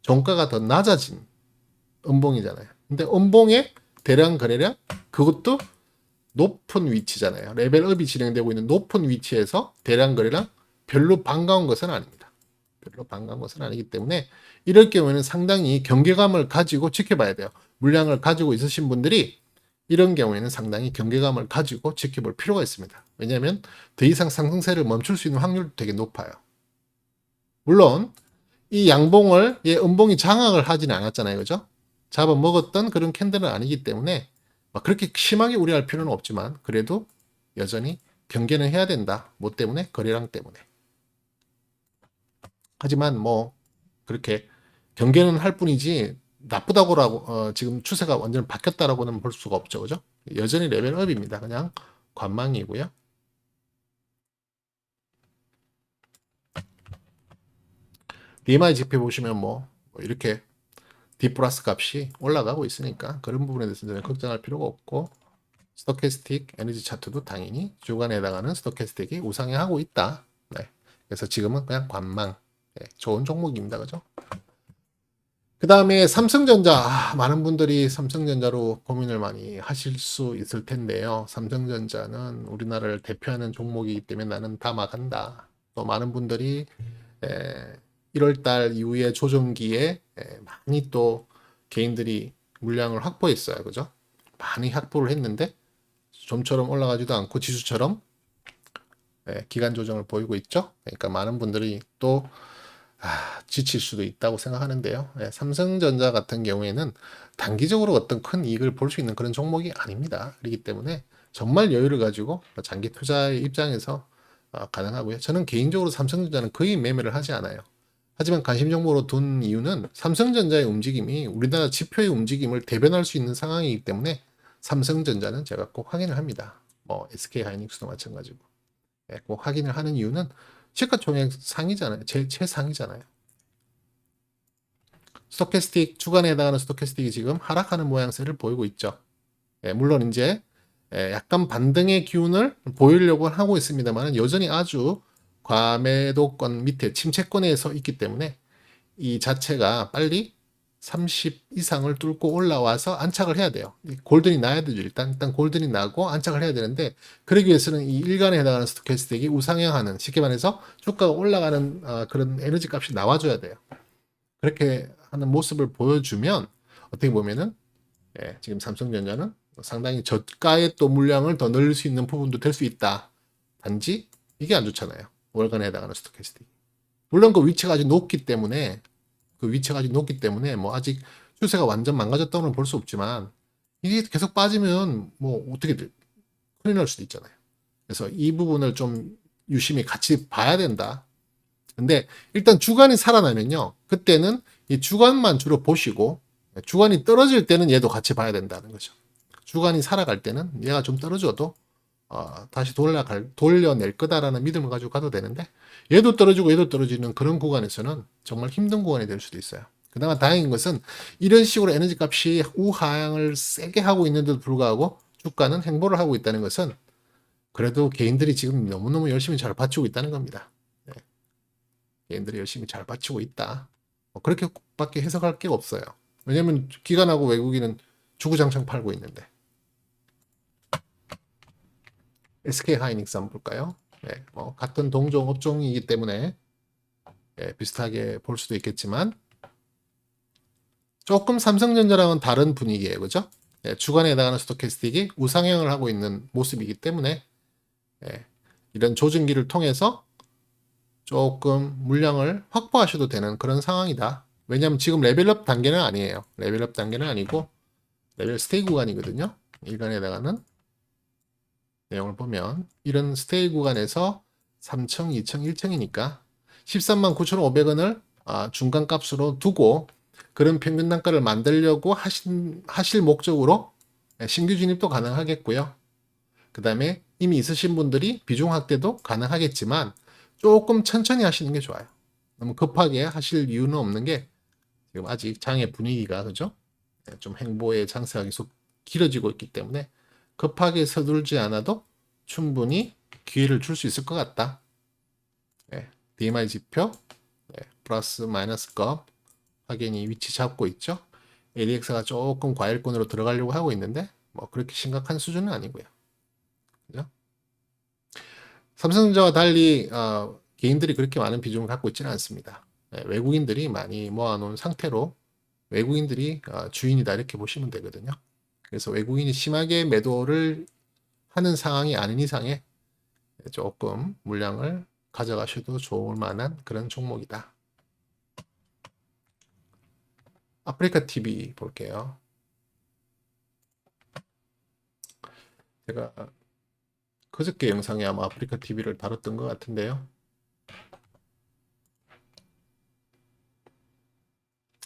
종가가 더 낮아진 음봉이잖아요. 근데 음봉의 대량 거래량 그것도 높은 위치잖아요. 레벨업이 진행되고 있는 높은 위치에서 대량 거래량 별로 반가운 것은 아닙니다. 별로 반가운 것은 아니기 때문에 이럴 경우에는 상당히 경계감을 가지고 지켜봐야 돼요. 물량을 가지고 있으신 분들이 이런 경우에는 상당히 경계감을 가지고 지켜볼 필요가 있습니다. 왜냐하면 더 이상 상승세를 멈출 수 있는 확률도 되게 높아요. 물론 이 양봉을 음봉이 장악을 하지는 않았잖아요. 그죠? 잡아먹었던 그런 캔들은 아니기 때문에 그렇게 심하게 우려할 필요는 없지만 그래도 여전히 경계는 해야 된다. 뭐 때문에? 거래량 때문에. 하지만 뭐 그렇게 경계는 할 뿐이지 나쁘다고라고 지금 추세가 완전 바뀌었다라고는 볼 수가 없죠. 그죠? 여전히 레벨업입니다. 그냥 관망이고요. DMI 지표 보시면 뭐 이렇게 D 플러스 값이 올라가고 있으니까 그런 부분에 대해서는 걱정할 필요가 없고 스토캐스틱 에너지 차트도 당연히 주간에 해당하는 스토캐스틱이 우상향하고 있다. 네. 그래서 지금은 그냥 관망. 네. 좋은 종목입니다. 그죠? 그 다음에 삼성전자. 많은 분들이 삼성전자로 고민을 많이 하실 수 있을 텐데요. 삼성전자는 우리나라를 대표하는 종목이기 때문에 나는 다 막한다. 또 많은 분들이 1월달 이후에 조정기에 많이 또 개인들이 물량을 확보했어요. 그죠? 많이 확보를 했는데 좀처럼 올라가지도 않고 지수처럼 기간 조정을 보이고 있죠. 그러니까 많은 분들이 또 지칠 수도 있다고 생각하는데요. 삼성전자 같은 경우에는 단기적으로 어떤 큰 이익을 볼 수 있는 그런 종목이 아닙니다. 그렇기 때문에 정말 여유를 가지고 장기 투자의 입장에서 가능하고요. 저는 개인적으로 삼성전자는 거의 매매를 하지 않아요. 하지만 관심 종목으로 둔 이유는 삼성전자의 움직임이 우리나라 지표의 움직임을 대변할 수 있는 상황이기 때문에 삼성전자는 제가 꼭 확인을 합니다. 뭐 SK하이닉스도 마찬가지고. 꼭 확인을 하는 이유는 시가총액 상이잖아요. 최상이잖아요. 스토캐스틱 주간에 해당하는 스토캐스틱이 지금 하락하는 모양새를 보이고 있죠. 물론 이제 약간 반등의 기운을 보이려고 하고 있습니다만 여전히 아주 과매도권 밑에 침체권에 서 있기 때문에 이 자체가 빨리 30 이상을 뚫고 올라와서 안착을 해야 돼요. 골든이 나야 되죠. 일단 골든이 나고 안착을 해야 되는데 그러기 위해서는 이 일간에 해당하는 스토캐스틱이 우상향하는 쉽게 말해서 주가가 올라가는 그런 에너지 값이 나와줘야 돼요. 그렇게 하는 모습을 보여주면 어떻게 보면은 지금 삼성전자는 상당히 저가의 또 물량을 더 늘릴 수 있는 부분도 될 수 있다. 단지 이게 안 좋잖아요. 월간에 해당하는 스토캐스틱. 물론 그 위치가 아직 높기 때문에 뭐 아직 추세가 완전 망가졌다고는 볼 수 없지만 이게 계속 빠지면 뭐 어떻게 큰일 날 수도 있잖아요. 그래서 이 부분을 좀 유심히 같이 봐야 된다. 근데 일단 주간이 살아나면요. 그때는 이 주간만 주로 보시고 주간이 떨어질 때는 얘도 같이 봐야 된다는 거죠. 주간이 살아갈 때는 얘가 좀 떨어져도 다시 돌려낼 거다라는 믿음을 가지고 가도 되는데 얘도 떨어지고 얘도 떨어지는 그런 구간에서는 정말 힘든 구간이 될 수도 있어요. 그나마 다행인 것은 이런 식으로 에너지 값이 우하향을 세게 하고 있는데도 불구하고 주가는 행보를 하고 있다는 것은 그래도 개인들이 지금 너무너무 열심히 잘 받치고 있다는 겁니다. 네. 개인들이 열심히 잘 받치고 있다. 그렇게밖에 해석할 게 없어요. 왜냐면 기관하고 외국인은 주구장창 팔고 있는데. SK 하이닉스 한번 볼까요? 네, 뭐 같은 동종 업종이기 때문에 비슷하게 볼 수도 있겠지만 조금 삼성전자랑은 다른 분위기예요, 그죠? 주간에 해당하는 스토캐스틱이 우상향을 하고 있는 모습이기 때문에 이런 조정기를 통해서 조금 물량을 확보하셔도 되는 그런 상황이다. 왜냐하면 지금 레벨업 단계는 아니에요. 레벨업 단계는 아니고 레벨 스테이 구간이거든요. 일간에 해당하는 내용을 보면 이런 스테이 구간에서 3층, 2층, 1층이니까 13만 9,500원을 중간 값으로 두고 그런 평균 단가를 만들려고 하실 목적으로 신규 진입도 가능하겠고요. 그 다음에 이미 있으신 분들이 비중 확대도 가능하겠지만 조금 천천히 하시는 게 좋아요. 너무 급하게 하실 이유는 없는 게 지금 아직 장의 분위기가 그죠? 좀 행보의 장세가 계속 길어지고 있기 때문에 급하게 서둘지 않아도 충분히 기회를 줄 수 있을 것 같다. DMI 지표 플러스 마이너스 값 확인이 위치 잡고 있죠. ADX가 조금 과열권으로 들어가려고 하고 있는데 뭐 그렇게 심각한 수준은 아니고요. 그죠? 삼성전자와 달리 개인들이 그렇게 많은 비중을 갖고 있지는 않습니다. 외국인들이 많이 모아놓은 상태로 외국인들이 주인이다 이렇게 보시면 되거든요. 그래서 외국인이 심하게 매도를 하는 상황이 아닌 이상에 조금 물량을 가져가셔도 좋을 만한 그런 종목이다. 아프리카 TV 볼게요. 제가 그저께 영상에 아마 아프리카 TV를 다뤘던 것 같은데요.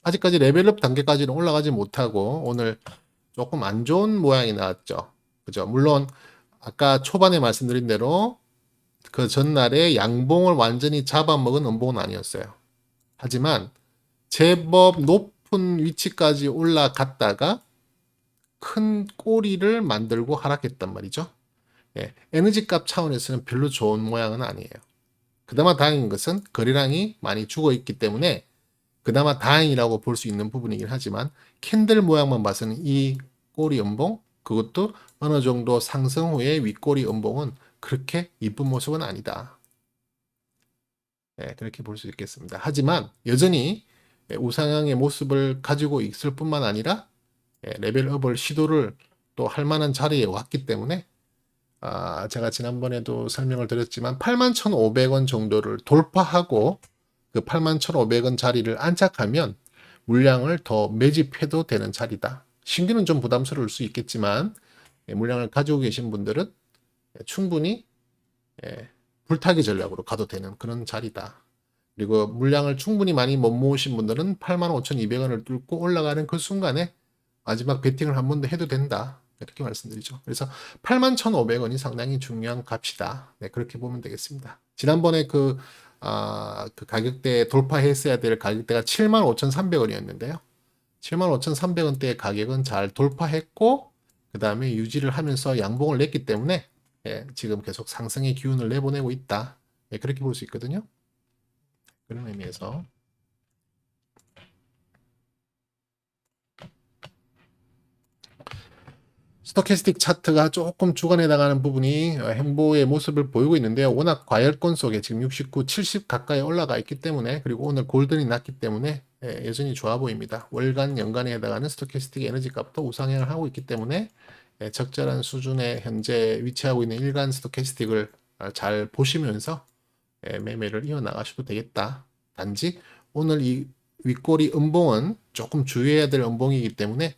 아직까지 레벨업 단계까지는 올라가지 못하고 오늘 조금 안 좋은 모양이 나왔죠. 그죠? 물론 아까 초반에 말씀드린 대로 그 전날에 양봉을 완전히 잡아먹은 음봉은 아니었어요. 하지만 제법 높은 위치까지 올라갔다가 큰 꼬리를 만들고 하락했단 말이죠. 에너지 값 차원에서는 별로 좋은 모양은 아니에요. 그나마 다행인 것은 거래량이 많이 죽어 있기 때문에 그나마 다행이라고 볼 수 있는 부분이긴 하지만 캔들 모양만 봐서는 이 꼬리 음봉 그것도 어느 정도 상승 후에 윗꼬리 음봉은 그렇게 이쁜 모습은 아니다. 그렇게 볼 수 있겠습니다. 하지만 여전히 우상향의 모습을 가지고 있을 뿐만 아니라 레벨업을 시도를 또 할 만한 자리에 왔기 때문에 제가 지난번에도 설명을 드렸지만 81,500원 정도를 돌파하고 그 81,500원 자리를 안착하면 물량을 더 매집해도 되는 자리다. 신규는 좀 부담스러울 수 있겠지만 물량을 가지고 계신 분들은 충분히 불타기 전략으로 가도 되는 그런 자리다. 그리고 물량을 충분히 많이 못 모으신 분들은 85,200원을 뚫고 올라가는 그 순간에 마지막 베팅을 한 번 더 해도 된다. 이렇게 말씀드리죠. 그래서 81,500원이 상당히 중요한 값이다. 그렇게 보면 되겠습니다. 지난번에 그 가격대 돌파했어야 될 가격대가 75,300원이었는데요. 75,300원대의 가격은 잘 돌파했고 그 다음에 유지를 하면서 양봉을 냈기 때문에 지금 계속 상승의 기운을 내보내고 있다. 그렇게 볼 수 있거든요. 그런 의미에서 스토캐스틱 차트가 조금 주간에 해당하는 부분이 행보의 모습을 보이고 있는데요. 워낙 과열권 속에 지금 69, 70 가까이 올라가 있기 때문에, 그리고 오늘 골든이 났기 때문에 여전히 좋아 보입니다. 월간, 연간에 해당하는 스토캐스틱 에너지 값도 우상향을 하고 있기 때문에 적절한 수준에 현재 위치하고 있는 일간 스토캐스틱을 잘 보시면서 매매를 이어나가셔도 되겠다. 단지 오늘 이 윗꼬리 음봉은 조금 주의해야 될 음봉이기 때문에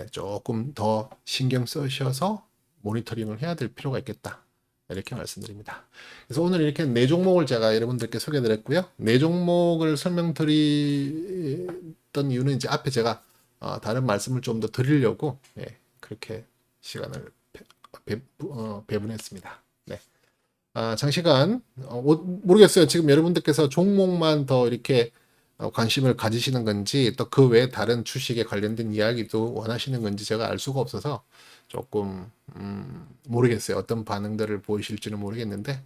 조금 더 신경 쓰셔서 모니터링을 해야 될 필요가 있겠다. 이렇게 말씀드립니다. 그래서 오늘 이렇게 네 종목을 제가 여러분들께 소개드렸고요. 네 종목을 설명드렸던 이유는 이제 앞에 제가 다른 말씀을 좀 더 드리려고 그렇게 시간을 배분했습니다. 네. 장시간 모르겠어요. 지금 여러분들께서 종목만 더 이렇게 관심을 가지시는 건지 또 그 외에 다른 주식에 관련된 이야기도 원하시는 건지 제가 알 수가 없어서 조금 모르겠어요. 어떤 반응들을 보이실지는 모르겠는데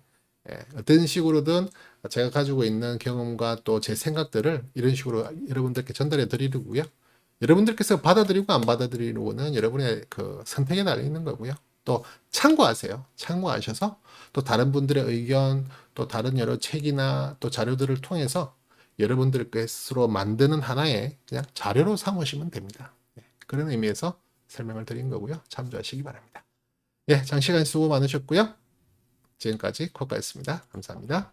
어떤 식으로든 제가 가지고 있는 경험과 또 제 생각들을 이런 식으로 여러분들께 전달해 드리려고요. 여러분들께서 받아들이고 안 받아들이고는 여러분의 그 선택에 달려 있는 거고요. 또 참고하세요. 참고하셔서 또 다른 분들의 의견, 또 다른 여러 책이나 또 자료들을 통해서 여러분들께서 만드는 하나의 그냥 자료로 삼으시면 됩니다. 그런 의미에서 설명을 드린 거고요. 참조하시기 바랍니다. 장시간 수고 많으셨고요. 지금까지 코카였습니다. 감사합니다.